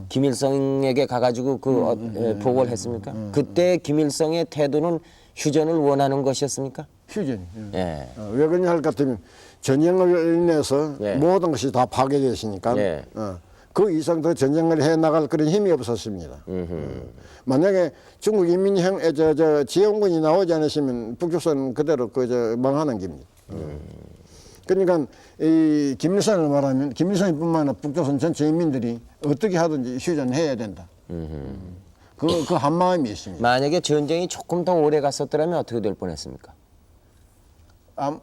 김일성에게 가가지고 보고를 했습니까? 그때 김일성의 태도는 휴전을 원하는 것이었습니까? 휴전. 예. 왜 그러냐 할 것 같으면 전쟁을 인해서 예. 모든 것이 다 파괴되시니까 예. 그 이상 더 전쟁을 해 나갈 그런 힘이 없었습니다. 만약에 중국 인민형 저 지원군이 나오지 않으시면 북조선 그대로 망하는 겁니다. 그러니까 이 김일성을 말하면 김일성뿐만 아니라 북조선 전체 인민들이 어떻게 하든지 휴전해야 된다. 그 한 마음이 있습니다. 만약에 전쟁이 조금 더 오래 갔었더라면 어떻게 될 뻔했습니까?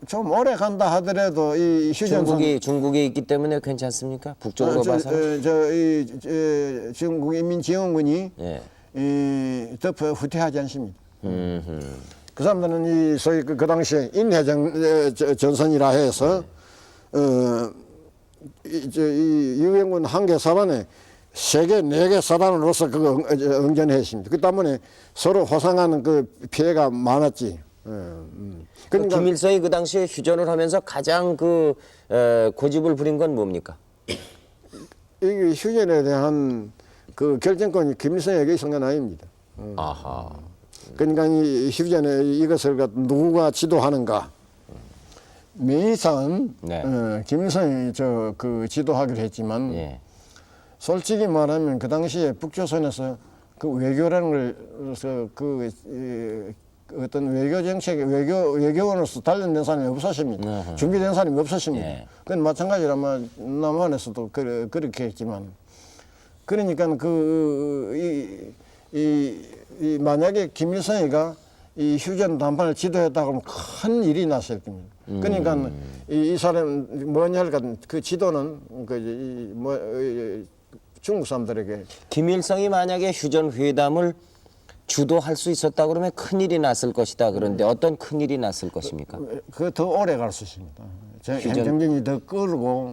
좀 오래 간다 하더라도 이 휴전선 중국이 있기 때문에 괜찮습니까? 북쪽으로 봐서. 중국 인민지원군이 예. 더 후퇴하지 않습니다. 그 사람들은 이 소위 그 당시에 인해전 전선이라 해서 이 유엔군 한 개 사단에 세 개, 네 개 사단으로서 그거 응전했습니다. 그 때문에 서로 호상하는 그 피해가 많았지. 그러니까 김일성이 그 당시에 휴전을 하면서 가장 고집을 부린 건 뭡니까? 이 휴전에 대한 그 결정권이 김일성에게 있은 건 아닙니다. 아하. 그러니까 이 휴전에 이것을 누가 지도하는가? 명의상 네. 김일성이 지도하기로 했지만 예. 솔직히 말하면 그 당시에 북조선에서 그 외교라는 걸 어떤 외교 정책에 외교원으로서 단련된 사람이 없었습니다. 준비된 사람이 없었습니다. 예. 그건 마찬가지로 아마 남한에서도 그렇게 했지만 그러니까 만약에 김일성이가 이 휴전談판을 지도했다고 하면 큰 일이 났을 겁니다. 그러니까 이 사람 뭐냐 할까 그 지도는 중국 사람들에게 김일성이 만약에 휴전 회담을 주도할 수 있었다 그러면 큰 일이 났을 것이다. 그런데 어떤 큰 일이 났을 것입니까? 그 더 오래 갈 수 있습니다. 행정전이 더 끌고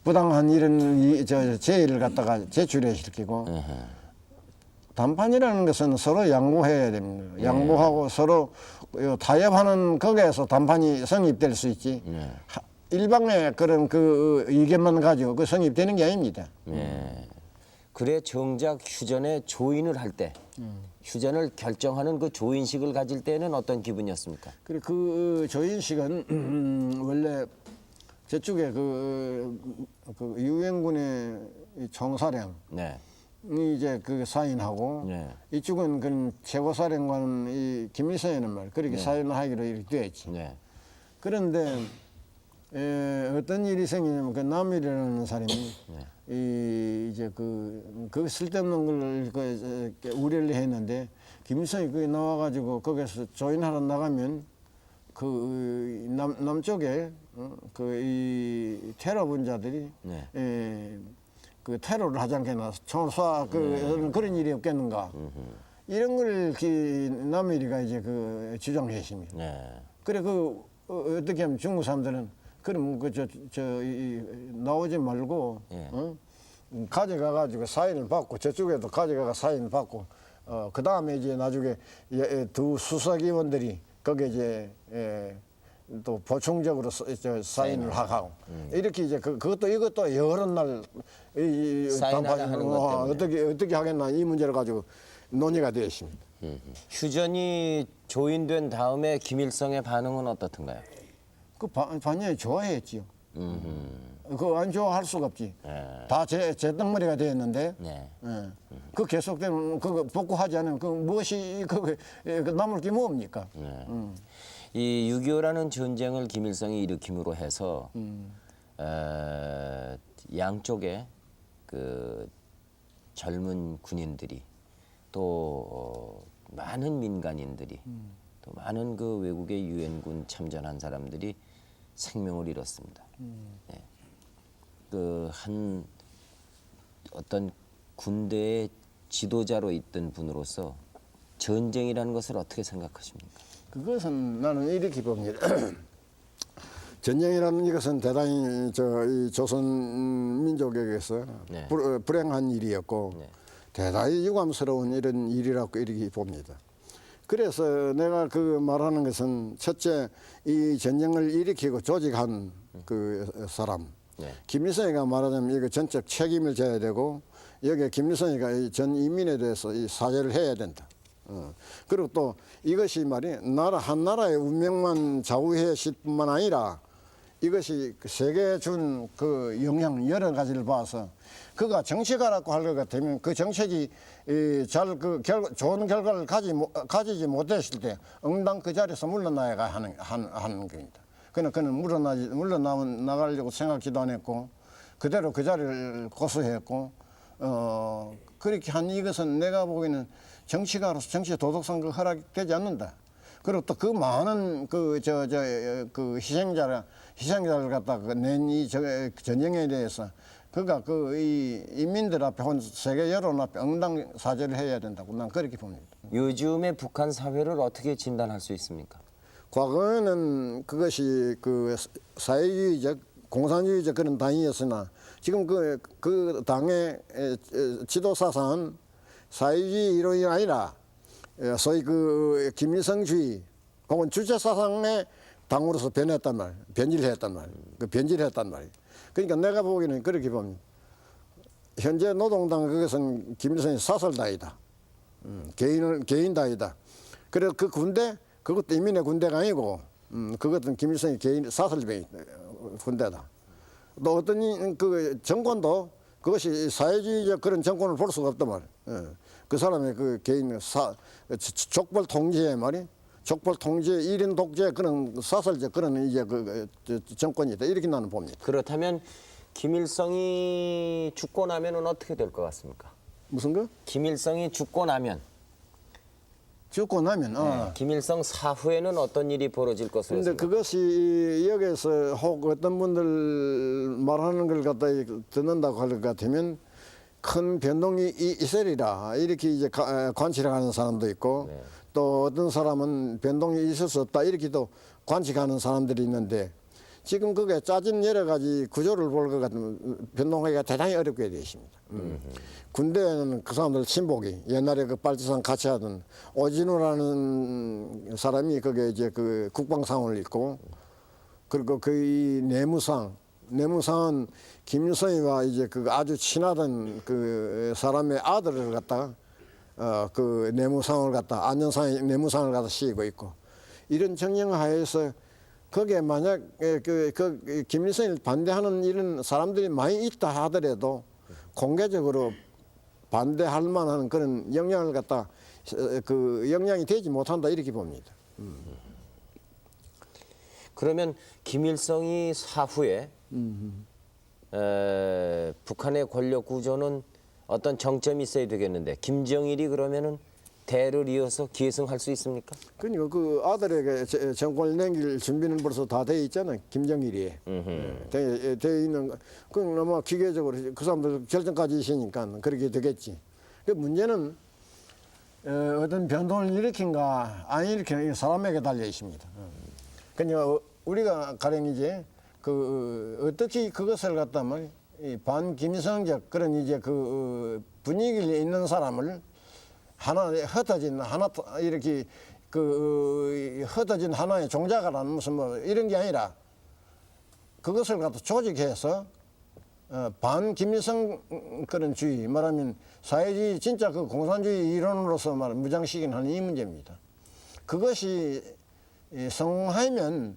부당한 이런 제의를 갖다가 제출해 시키고談판이라는 것은 서로 양보해야 됩니다. 양보하고 서로 타협하는 거기에서談판이 성립될 수 있지. 일방의 그런 그 의견만 가지고 그 성립되는 게 아닙니다. 예. 그래 정작 휴전에 조인을 할 때, 휴전을 결정하는 그 조인식을 가질 때는 어떤 기분이었습니까? 그리고 그 조인식은 원래 저쪽에 그 유엔군의 총사령 네. 이제 그 사인하고 네. 이쪽은 그 최고사령관 이 김일성이는 말 그렇게 사인하기로 이렇게 되었지. 네. 그런데 어떤 일이 생기냐면 그 남일이라는 사람이 이제 그 쓸데없는 걸 우려를 했는데 김일성이 거기 나와가지고 거기서 조인하러 나가면 그 남쪽에 그 이 테러 분자들이 그 테러를 하지 않겠나 총을 쏴 그런 일이 없겠는가 이런 걸 남일이가 이제 주장했습니다. 네. 그래 어떻게 하면 중국 사람들은 그럼 나오지 말고 가져가 가지고 사인을 받고 저쪽에도 가져가가 사인을 받고 그 다음에 이제 나중에 두 수사기원들이 거기에 이제 또 보충적으로 사인을 하고 이렇게 이제 그것도 이것도 여러 날 사인하라 하는 것 때문에. 어떻게 하겠나 이 문제를 가지고 논의가 되었습니다. 휴전이 조인된 다음에 김일성의 반응은 어떻던가요? 그 반연이 좋아했지요. 그거 안 좋아할 수가 없지. 다 제 덩어리가 되었는데, 네. 그 계속되면 그거 복구하지 않으면 그 무엇이 남을 게 뭡니까? 이 6.25라는 전쟁을 김일성이 일으킴으로 해서 양쪽에 그 젊은 군인들이 또 많은 민간인들이 또 많은 그 외국의 유엔군 참전한 사람들이 생명을 잃었습니다. 네. 그 한 어떤 군대의 지도자로 있던 분으로서 전쟁이라는 것을 어떻게 생각하십니까? 그것은 나는 이렇게 봅니다. 전쟁이라는 이것은 대단히 이 조선 민족에게서 네. 불행한 일이었고 대단히 유감스러운 이런 일이라고 이렇게 봅니다. 그래서 내가 말하는 것은 첫째 이 전쟁을 일으키고 조직한 그 사람 김일성이가 말하자면 이거 전적 책임을 져야 되고 여기에 김일성이가 이 전 인민에 대해서 이 사죄를 해야 된다. 그리고 또 이것이 말이 한 나라의 운명만 좌우했을 뿐만 아니라 이것이 그 세계에 준 그 영향 여러 가지를 봐서 그가 정치가라고 할 것 같으면 그 정책이 좋은 결과를 가지지 못했을 때 응당 그 자리에서 물러나야 하는 겁니다. 그러나 그는 물러나가려고 생각지도 안 했고 그대로 그 자리를 고수했고 그렇게 한 이것은 내가 보기에는 정치가로서 정치 도덕성과 허락되지 않는다. 그리고 또 그 많은 그 희생자를 갖다가 낸 이 전쟁에 대해서 그가 이 인민들 앞에 온 세계 여론 앞에 응당사죄를 해야 된다고 난 그렇게 봅니다. 요즘의 북한 사회를 어떻게 진단할 수 있습니까? 과거에는 그것이 그 사회주의적 공산주의적 그런 당이었으나 지금 그 당의 지도 사상은 사회주의 이론이 아니라 소위 그 김일성주의 혹은 주체 사상의 당으로서 변질했단 말이에요. 그러니까 내가 보기에는 그렇게 봅니다. 현재 노동당 그것은 김일성의 사설당이다. 개인당이다. 그래서 그 군대 그것도 인민의 군대가 아니고 그것은 김일성의 개인 사설병 군대다. 또 어떤 그 정권도 그것이 사회주의적 그런 정권을 볼 수가 없단 말이에요. 그 사람의 그 개인 족벌 통제의 말이 족벌 통제 1인 독재 그런 사설적 그런 이제 그 정권이다 이렇게 나는 봅니다. 그렇다면 김일성이 죽고 나면은 어떻게 될 것 같습니까? 무슨 거? 김일성이 죽고 나면 김일성 사후에는 어떤 일이 벌어질 것으로 그런데 그것이 여기서 혹 어떤 분들 말하는 걸 갖다 듣는다고 할 것 같으면 큰 변동이 있으리라 이렇게 이제 관측하는 사람도 있고 네. 또 어떤 사람은 변동이 있을 수 없다 이렇게도 관측하는 사람들이 있는데 지금 그게 짜진 여러 가지 구조를 볼 것 같으면 변동하기가 대단히 어렵게 되어 있습니다. 군대에는 그 사람들 친복이 옛날에 그 빨치산 같이 하던 오진우라는 사람이 거기에 이제 그 국방상을 입고 그리고 그 내무상은 김일성이와 이제 그 아주 친하던 그 사람의 아들을 갖다가 그 내무상을 갖다 내무상을 갖다 씌우고 있고 이런 정령하에서 거기에 만약 그 김일성을 반대하는 이런 사람들이 많이 있다 하더라도 공개적으로 반대할 만한 그런 영향을 갖다 그 영향이 되지 못한다 이렇게 봅니다. 그러면 김일성이 사후에 북한의 권력 구조는 어떤 정점이 있어야 되겠는데 김정일이 그러면은 대를 이어서 기승할 수 있습니까? 그러니까 그 아들에게 정권을 넘길 준비는 벌써 다 돼 있잖아요. 김정일이 돼 있는 그 아마 기계적으로 그 사람들 결정까지 있으니까 그렇게 되겠지. 그 문제는 어떤 변동을 일으킨가 안 일으키는 사람에게 달려 있습니다. 그러니까 우리가 가령 이제 그 어떻게 그것을 갖다 말 반김일성적 그런 이제 그 분위기를 있는 사람을 흩어진 이렇게 그 흩어진 하나의 종자가라는 무슨 뭐 이런 게 아니라 그것을 갖다 조직해서 반김일성 그런 주의 말하면 사회주의 진짜 그 공산주의 이론으로서 말 무장시키는 이 문제입니다. 그것이 성공하면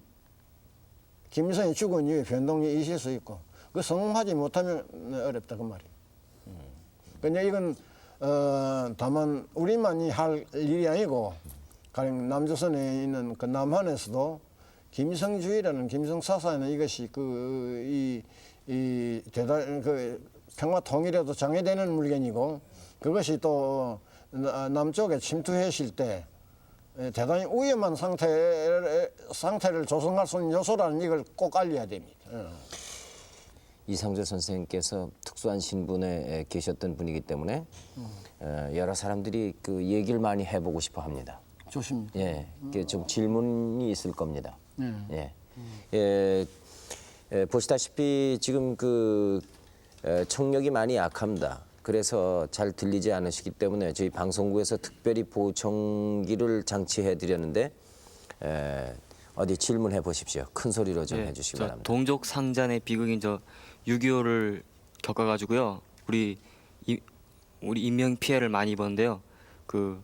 김일성이 죽은 이후에 변동이 있을 수 있고 그 성공하지 못하면 어렵다 그 말이에요. 그러니까 이건 다만 우리만이 할 일이 아니고 가령 남조선에 있는 그 남한에서도 김일성주의라는 김일성 사상에는 이것이 이 대단 그 평화 통일에도 장애되는 물건이고 그것이 또 남쪽에 침투했을 때 대단히 위험한 상태를 조성할 수 있는 요소라는 이걸 꼭 알려야 됩니다. 이상조 선생님께서 특수한 신분에 계셨던 분이기 때문에 여러 사람들이 그 얘기를 많이 해보고 싶어 합니다. 좋습니다. 예, 이게 좀 질문이 있을 겁니다. 보시다시피 지금 그 청력이 많이 약합니다. 그래서 잘 들리지 않으시기 때문에 저희 방송국에서 특별히 보청기를 장치해 드렸는데 어디 질문해 보십시오. 큰 소리로 좀 해주시기 저 바랍니다. 동족 상잔의 비극인 저 6.25를 겪어가지고요. 우리 인명 피해를 많이 입었는데요. 그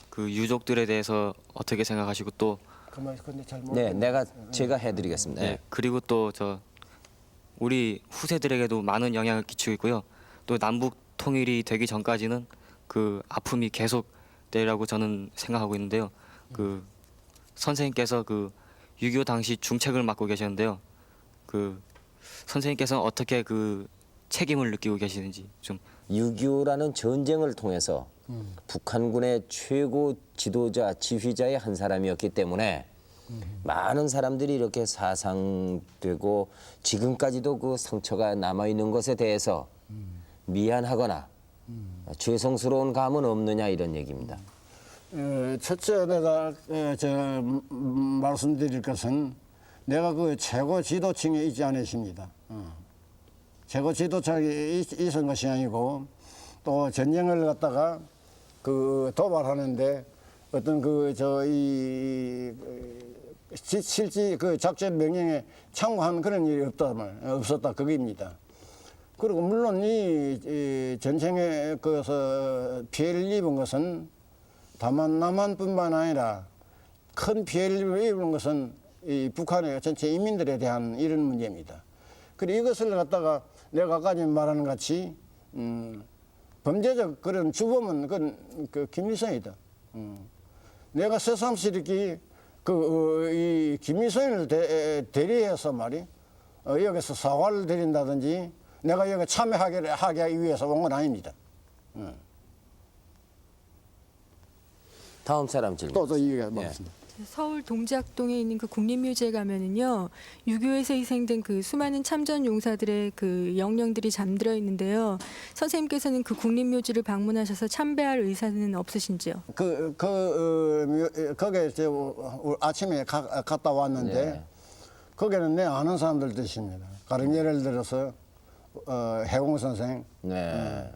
그 유족들에 대해서 어떻게 생각하시고 또 그만 근데 잘 네, 제가 해드리겠습니다. 네, 그리고 또 우리 후세들에게도 많은 영향을 끼치고 있고요. 또 남북 통일이 되기 전까지는 그 아픔이 계속되리라고 저는 생각하고 있는데요. 그 선생님께서 그 6.25 당시 중책을 맡고 계셨는데요. 그 선생님께서는 어떻게 그 책임을 느끼고 계시는지 좀 6.25라는 전쟁을 통해서 북한군의 최고 지도자, 지휘자의 한 사람이었기 때문에 많은 사람들이 이렇게 사상되고 지금까지도 그 상처가 남아있는 것에 대해서 미안하거나 죄송스러운 감은 없느냐 이런 얘기입니다. 첫째 내가 말씀드릴 것은 내가 그 최고 지도층에 있지 않으십니다. 최고 지도층에 있은 것이 아니고 또 전쟁을 갖다가 그 도발하는데 어떤 실제 그 작전 명령에 참고한 그런 일이 없었다 그겁니다. 그리고 물론 이 전쟁에 그서 피해를 입은 것은 다만 남한뿐만 아니라 큰 피해를 입은 것은 이 북한의 전체 인민들에 대한 이런 문제입니다. 그리고 이것을 갖다가 내가 아까 말하는 같이 범죄적 그런 주범은 그 김일성이다. 내가 새삼스럽게 이 김일성을 대리해서 말이 여기서 사과를 드린다든지 내가 여기 참여하기 위해서 온 건 아닙니다. 다음 사람 질문. 또 이게 맞습니다. 서울 동작동에 있는 그 국립묘지에 가면은요, 6.25에서 희생된 그 수많은 참전 용사들의 그 영령들이 잠들어 있는데요. 선생님께서는 그 국립묘지를 방문하셔서 참배할 의사는 없으신지요? 거기에 아침에 갔다 왔는데 네. 거기는 내 아는 사람들도 있습니다. 가령 예를 들어서 해공 선생, 네.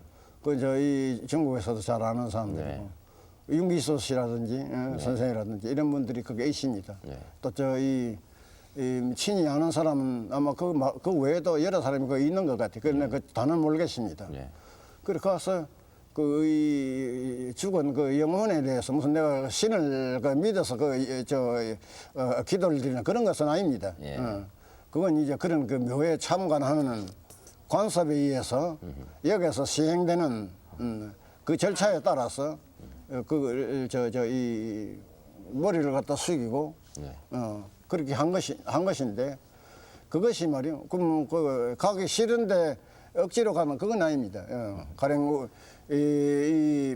이 중국에서도 잘 아는 사람들이고. 윤기소 씨라든지 선생이라든지 이런 분들이 거기에 있습니다. 또 이 친히 아는 사람은 아마 그 외에도 여러 사람이 거기 있는 것 같아요. 그런데 그 단은 모르겠습니다. 그래 가서 죽은 그 영혼에 대해서 무슨 내가 신을 믿어서 기도를 드리는 그런 것은 아닙니다. 그건 이제 그런 그 묘에 참관하는 관습에 의해서 여기서 시행되는 그 절차에 따라서 이 머리를 갖다 숙이고 그렇게 한 것인데 그것이 말이요. 그럼 가기 싫은데 억지로 가면 그건 아닙니다. 가령 이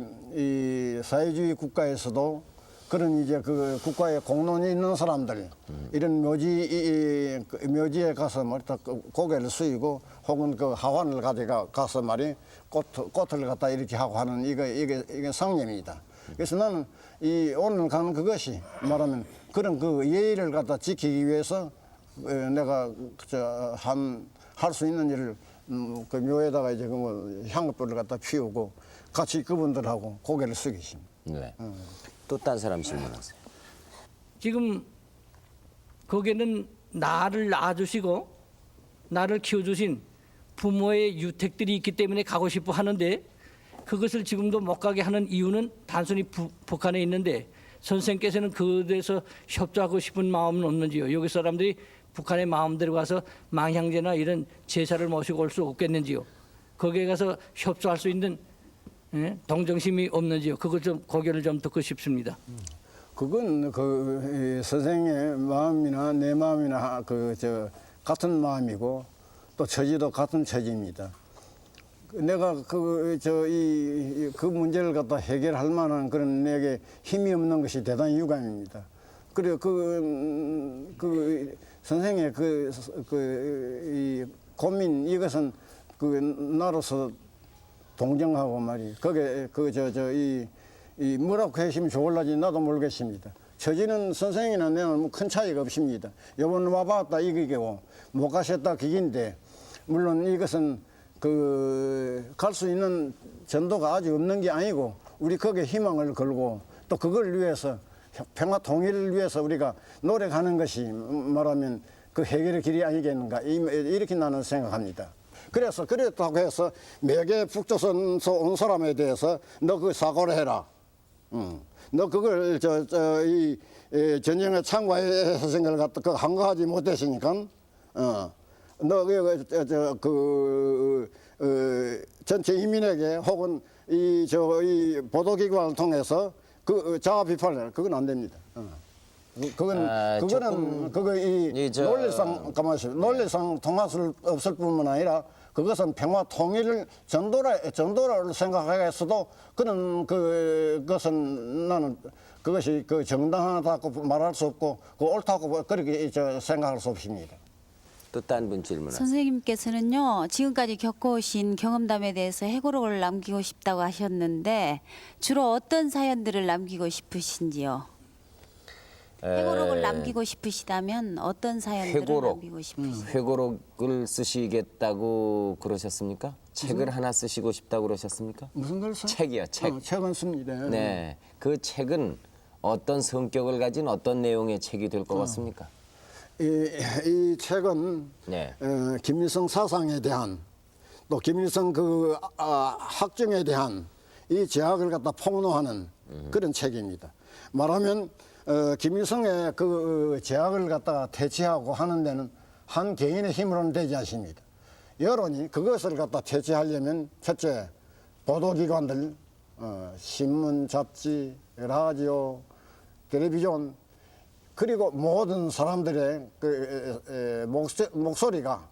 사회주의 국가에서도 그런 이제 그 국가에 공론이 있는 사람들 이런 묘지에 가서 말이다 고개를 숙이고 혹은 그 하관을 가서 말이 꽃을 갖다 이렇게 하고 하는 이게 상념입니다. 그래서 나는 오늘 가는 그것이 말하면 그런 그 예의를 갖다 지키기 위해서 내가 할 수 있는 일을 그 묘에다가 이제 향긋불을 갖다 피우고 같이 그분들하고 고개를 숙이십니다. 네. 또 딴 사람 질문하세요. 지금 거기에는 나를 낳아주시고 나를 키워주신 부모의 유택들이 있기 때문에 가고 싶어 하는데 그것을 지금도 못 가게 하는 이유는 단순히 북한에 있는데 선생님께서는 그에서 협조하고 싶은 마음은 없는지요? 여기 사람들이 북한의 마음대로 가서 망향제나 이런 제사를 모시고 올 수 없겠는지요? 거기에 가서 협조할 수 있는 동정심이 없는지요? 그것 좀 고견을 좀 듣고 싶습니다. 그건 선생의 마음이나 내 마음이나 같은 마음이고 또 처지도 같은 처지입니다. 내가 그 문제를 갖다 해결할 만한 그런 내게 힘이 없는 것이 대단히 유감입니다. 그리고 선생의 이 고민 이것은 나로서 동정하고 말이 거기에 이 뭐라고 하시면 좋을라지 나도 모르겠습니다. 처지는 선생이나 내는 큰 차이가 없습니다. 요번 와봤다 이기고 못 가셨다 기긴데 물론 이것은 갈 수 있는 전도가 아직 없는 게 아니고 우리 거기에 희망을 걸고 또 그걸 위해서 평화 통일을 위해서 우리가 노력하는 것이 말하면 그 해결의 길이 아니겠는가 이렇게 나는 생각합니다. 그래서 그랬다고 해서 매개 북조선서 온 사람에 대해서 너 그 사과를 해라. 너 그걸 이 전쟁에 참가해서 걸 갖다 그 한거하지 못했으니까 전체 인민에게 혹은 이 보도기관을 통해서 그 자아 비판을 그건 안 됩니다. 그거는 논리상 가만히 논리상 통할 없을 뿐만 아니라 그것은 평화 통일을 전도를 생각하겠어도 그것은 나는 그것이 그 정당하다고 말할 수 없고 그 옳다고 그렇게 생각할 수 없습니다. 또 딴 분 질문하세요. 선생님께서는요, 지금까지 겪어오신 경험담에 대해서 해고록을 남기고 싶다고 하셨는데 주로 어떤 사연들을 남기고 싶으신지요? 회고록을 남기고 싶으시다면 어떤 사연들을 남기고 싶으신지요? 회고록을 쓰시겠다고 그러셨습니까? 책을 하나 쓰시고 싶다고 그러셨습니까? 무슨 걸 써? 책이요, 책. 책은 씁니다. 네, 그 책은 어떤 성격을 가진 어떤 내용의 책이 될 것 같습니까? 이 책은 네. 김일성 사상에 대한 또 김일성 학정에 대한 이 제약을 갖다 폭로하는 그런 책입니다. 말하면 김일성의 그 제약을 갖다가 퇴치하고 하는 데는 한 개인의 힘으로는 되지 않습니다. 여론이 그것을 갖다 퇴치하려면 첫째 보도기관들, 신문, 잡지, 라디오, 텔레비전 그리고 모든 사람들의 목소리가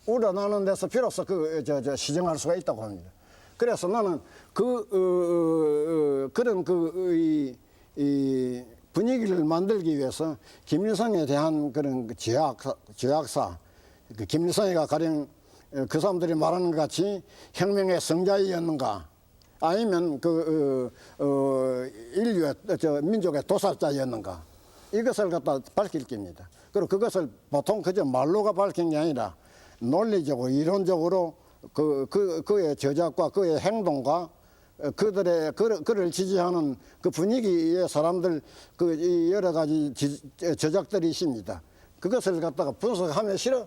우러나는 데서 비로소 시정할 수가 있다고 합니다. 그래서 나는 그런 이 분위기를 만들기 위해서 김일성에 대한 그런 죄악사, 김일성이가 가령 그 사람들이 말하는 것 같이 혁명의 성자이었는가, 아니면 인류의 민족의 도살자였는가, 이것을 갖다 밝힐 겁니다. 그리고 그것을 보통 그저 말로가 밝힌 게 아니라 논리적으로 이론적으로 그의 저작과 그의 행동과 그를 지지하는 그 분위기의 사람들 여러 가지 저작들이 있습니다. 그것을 갖다가 분석하면 실어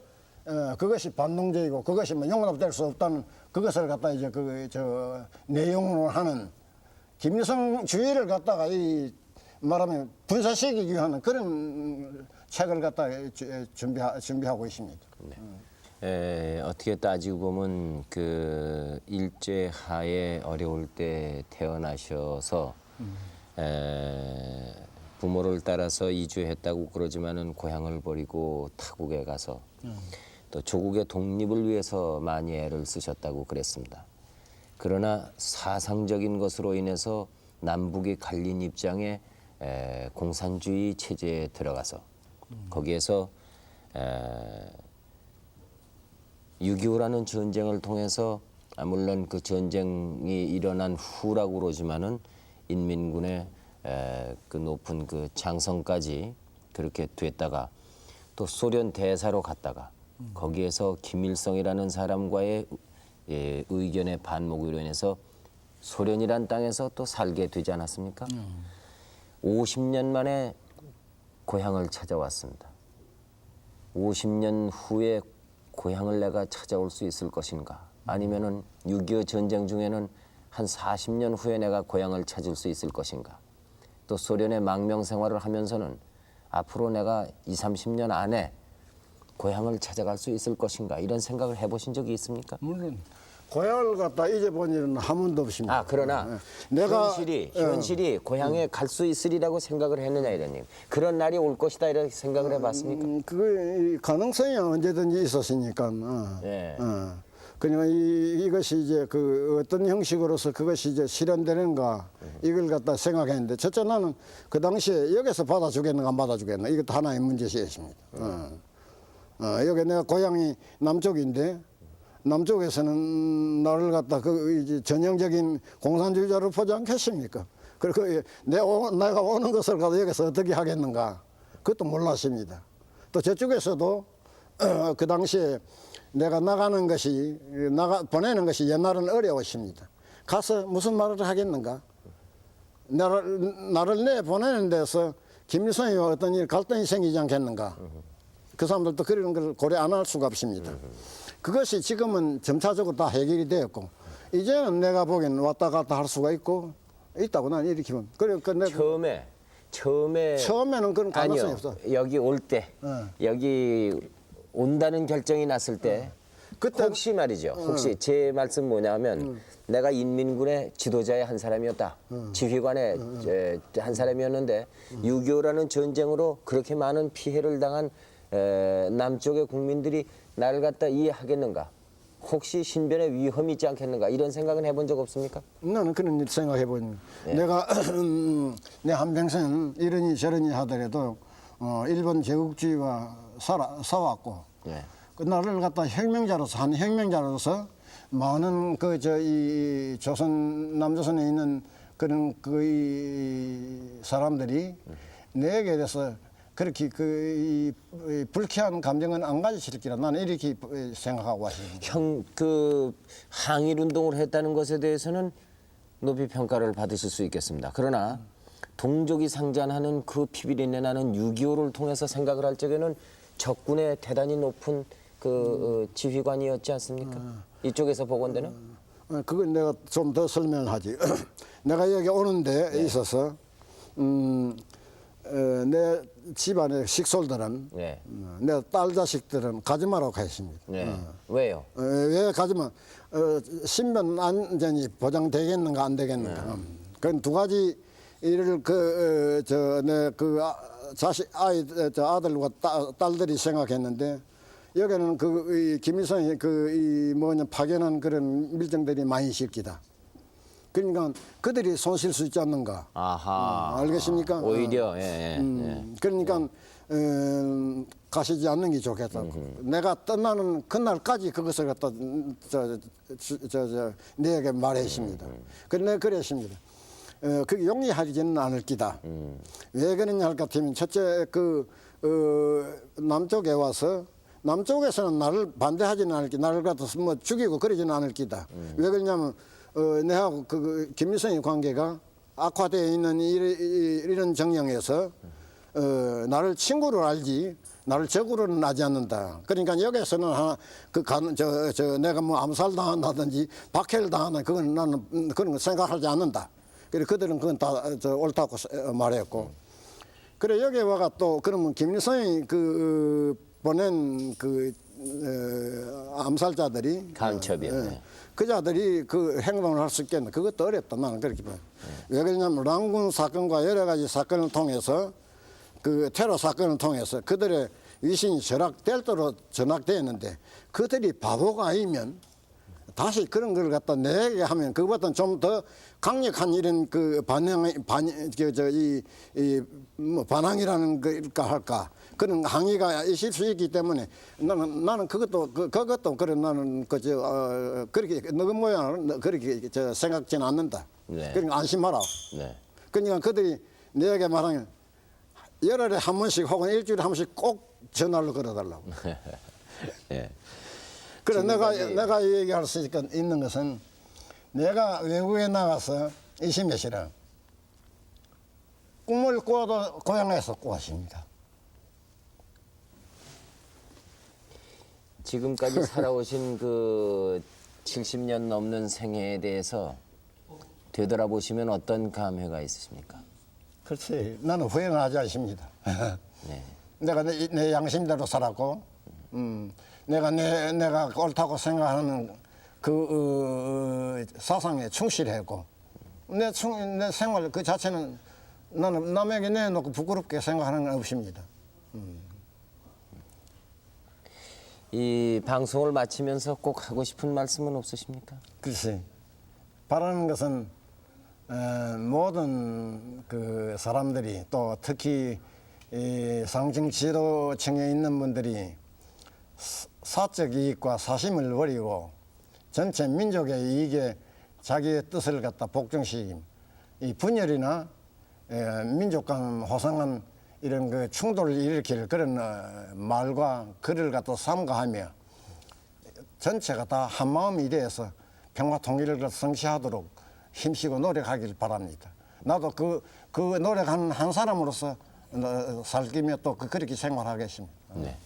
그것이 반동적이고 그것이 용납될 수 없다는 그것을 갖다 이제 내용으로 하는 김일성 주의를 갖다가 말하면 분사시키기 위한 그런 책을 갖다 준비하고 있습니다. 네. 어떻게 따지고 보면 그 일제하에 어려울 때 태어나셔서 부모를 따라서 이주했다고 그러지만은 고향을 버리고 타국에 가서 또 조국의 독립을 위해서 많이 애를 쓰셨다고 그랬습니다. 그러나 사상적인 것으로 인해서 남북이 갈린 입장에 공산주의 체제에 들어가서 거기에서 6.25라는 전쟁을 통해서 물론 그 전쟁이 일어난 후라고 그러지만은 인민군의 그 높은 그 장성까지 그렇게 됐다가 또 소련 대사로 갔다가 거기에서 김일성이라는 사람과의 의견의 반목으로 인해서 소련이란 땅에서 또 살게 되지 않았습니까? 50년 만에 고향을 찾아왔습니다. 50년 후에 고향을 내가 찾아올 수 있을 것인가? 아니면은 6.25 전쟁 중에는 한 40년 후에 내가 고향을 찾을 수 있을 것인가? 또 소련의 망명 생활을 하면서는 앞으로 내가 20-30년 안에 고향을 찾아갈 수 있을 것인가? 이런 생각을 해보신 적이 있습니까? 물론 고향을 갖다 잊어본 일은 한 번도 없습니다. 그러나 내가 현실이 고향에 갈 수 있으리라고 생각을 했느냐 이러니 그런 날이 올 것이다 이렇게 생각을 해봤습니까? 그 가능성이 언제든지 있었으니까. 예. 그러니까 이것이 이제 그 어떤 형식으로서 그것이 이제 실현되는가 이걸 갖다 생각했는데 첫째 나는 그 당시에 여기서 받아주겠는가 안 받아주겠는가 이것도 하나의 문제시했습니다. 여기 내가 고향이 남쪽인데 남쪽에서는 나를 갖다 이제 전형적인 공산주의자로 보지 않겠습니까? 그리고 내가 오는 것을 가도 여기서 어떻게 하겠는가? 그것도 몰랐습니다. 또 저쪽에서도 그 당시에 내가 보내는 것이 옛날은 어려웠습니다. 가서 무슨 말을 하겠는가? 나를 내보내는 데서 김일성이와 어떤 일 갈등이 생기지 않겠는가? 그 사람들도 그런 걸 고려 안 할 수가 없습니다. 그것이 지금은 점차적으로 다 해결이 되었고 이제는 내가 보기에는 왔다 갔다 할 수가 있고 있다고 나는 이렇게 보면. 그러니까 내가 처음에는 그런 가능성이 아니요. 없어. 여기 올 때, 여기 온다는 결정이 났을 때, 그때 혹시 말이죠. 혹시 제 말씀 뭐냐면 내가 인민군의 지도자의 한 사람이었다. 지휘관의 한 사람이었는데 6.25라는 전쟁으로 그렇게 많은 피해를 당한 남쪽의 국민들이 나를 갖다 이해하겠는가? 혹시 신변에 위험이 있지 않겠는가? 이런 생각은 해본 적 없습니까? 나는 그런 일 생각해보니 내가 내 한평생 이러니 저러니 하더라도 일본 제국주의와 싸웠고 예. 그 나를 갖다 혁명자로서 한 혁명자로서 많은 그 이 조선 남조선에 있는 그런 이 사람들이 내게 대해서 그렇게 이 불쾌한 감정은 안 가지실기라 나는 이렇게 생각하고 왔습니다. 그 항일 운동을 했다는 것에 대해서는 높이 평가를 받으실 수 있겠습니다. 그러나 동족이 상잔하는 그 피비린내 나는 6.25를 통해서 생각을 할 적에는 적군의 대단히 높은 그 지휘관이었지 않습니까? 이쪽에서 보건대는? 그걸 내가 좀 더 설명하지. 내가 여기 오는 데 있어서 내 집안의 식솔들은 네. 내 딸 자식들은 가지 말라고 했습니다. 네. 왜요? 왜 가지면 신변 안전이 보장되겠는가 안 되겠는가. 그건 두 가지 일을 아들과 딸들이 생각했는데 여기는 이 김일성이 파견한 그런 밀정들이 많이 실기다. 그러니까 그들이 손실 수 있지 않는가. 아하. 알겠습니까? 오히려 예. 그러니까 가시지 않는 게 좋겠다. 내가 떠나는 그날까지 그것을 갖다 내게 말했습니다. 그래 그랬습니다. 그게 용이하지는 않을 기다. 왜 그러냐 할 것 같으면 첫째 남쪽에 와서 남쪽에서는 나를 반대하지는 않을 기, 나를 갖다서 뭐 죽이고 그러지는 않을 기다. 왜 그러냐면 내하고 김일성의 관계가 악화되어 있는 이런 정령에서 나를 친구로 알지 나를 적으로는 하지 않는다. 그러니까 여기서는 내가 뭐 암살 당한다든지 박해를 당한다 그건 나는 그런 거 생각하지 않는다. 그래 그들은 그건 다 옳다고 말했고. 그래 여기 와가 또 그러면 김일성이 보낸 암살자들이 간첩이요. 그 자들이 그 행동을 할 수 있겠나 그것도 어렵다 나는 그렇게 봐요. 왜 그러냐면 랑군 사건과 여러 가지 사건을 통해서 그 테러 사건을 통해서 그들의 위신이 전락될 그들이 바보가 아니면 다시 그런 걸 갖다 내게 하면 그것보다는 좀 더 강력한 이런 반항이라는 걸까 할까 그런 항의가 있을 수 있기 때문에 나는 그것도 그런 나는 그렇게 너그 모양을 그렇게 생각지는 않는다. 네. 그러니까 안심하라. 네. 그러니까 그들이 내게 말하면 열흘에 한 번씩 혹은 일주일에 한 번씩 꼭 전화를 걸어달라고. 예. 그래 내가 얘기할 수 있는 것은 내가 외국에 나가서 20몇이라 꿈을 꾸어도 고향에서 꾸었습니다. 지금까지 살아오신 그 70년 넘는 생애에 대해서 되돌아보시면 어떤 감회가 있으십니까? 그렇지. 나는 후회는 하지 않습니다. 네. 내가 내 양심대로 살았고, 내가 옳다고 생각하는 그 사상에 충실했고, 내 생활 그 자체는 나는 남에게 내놓고 부끄럽게 생각하는 건 없습니다. 이 방송을 마치면서 꼭 하고 싶은 말씀은 없으십니까? 글쎄, 바라는 것은 모든 그 사람들이 또 특히 이 상층 지도층에 있는 분들이 사적 이익과 사심을 버리고 전체 민족의 이익에 자기의 뜻을 갖다 복종시킴, 이 분열이나 민족 간 호상한 이런 그 충돌을 일으킬 그런 말과 글을 갖다 삼가하며 전체가 다 한마음이 되어서 평화 통일을 성취하도록 힘쓰고 노력하길 바랍니다. 나도 그 노력하는 한 사람으로서 살기며 또 그렇게 생활하겠습니다. 네.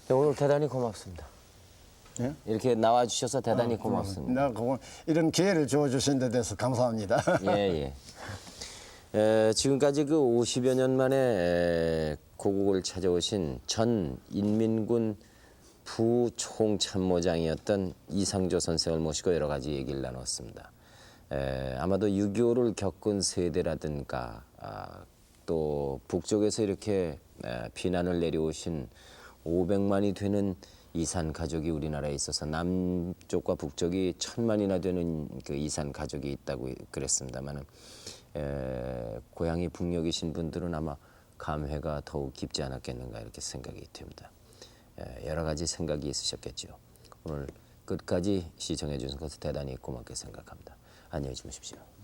오늘 대단히 고맙습니다. 예? 이렇게 나와 주셔서 대단히 고맙습니다. 내가 이런 기회를 주어주신 데 대해서 감사합니다. 예, 예. 지금까지 그 50여 년 만에 고국을 찾아오신 전 인민군 부총참모장이었던 이상조 선생을 모시고 여러 가지 얘기를 나눴습니다. 아마도 6.25를 겪은 세대라든가 또 북쪽에서 이렇게 피난을 내려오신 500만이 되는 이산 가족이 우리나라에 있어서 남쪽과 북쪽이 1000만이나 되는 그 이산 가족이 있다고 그랬습니다만은 고향이 북녘이신 분들은 아마 감회가 더욱 깊지 않았겠는가 이렇게 생각이 듭니다. 여러 가지 생각이 있으셨겠죠. 오늘 끝까지 시청해 주신 것을 대단히 고맙게 생각합니다. 안녕히 주무십시오.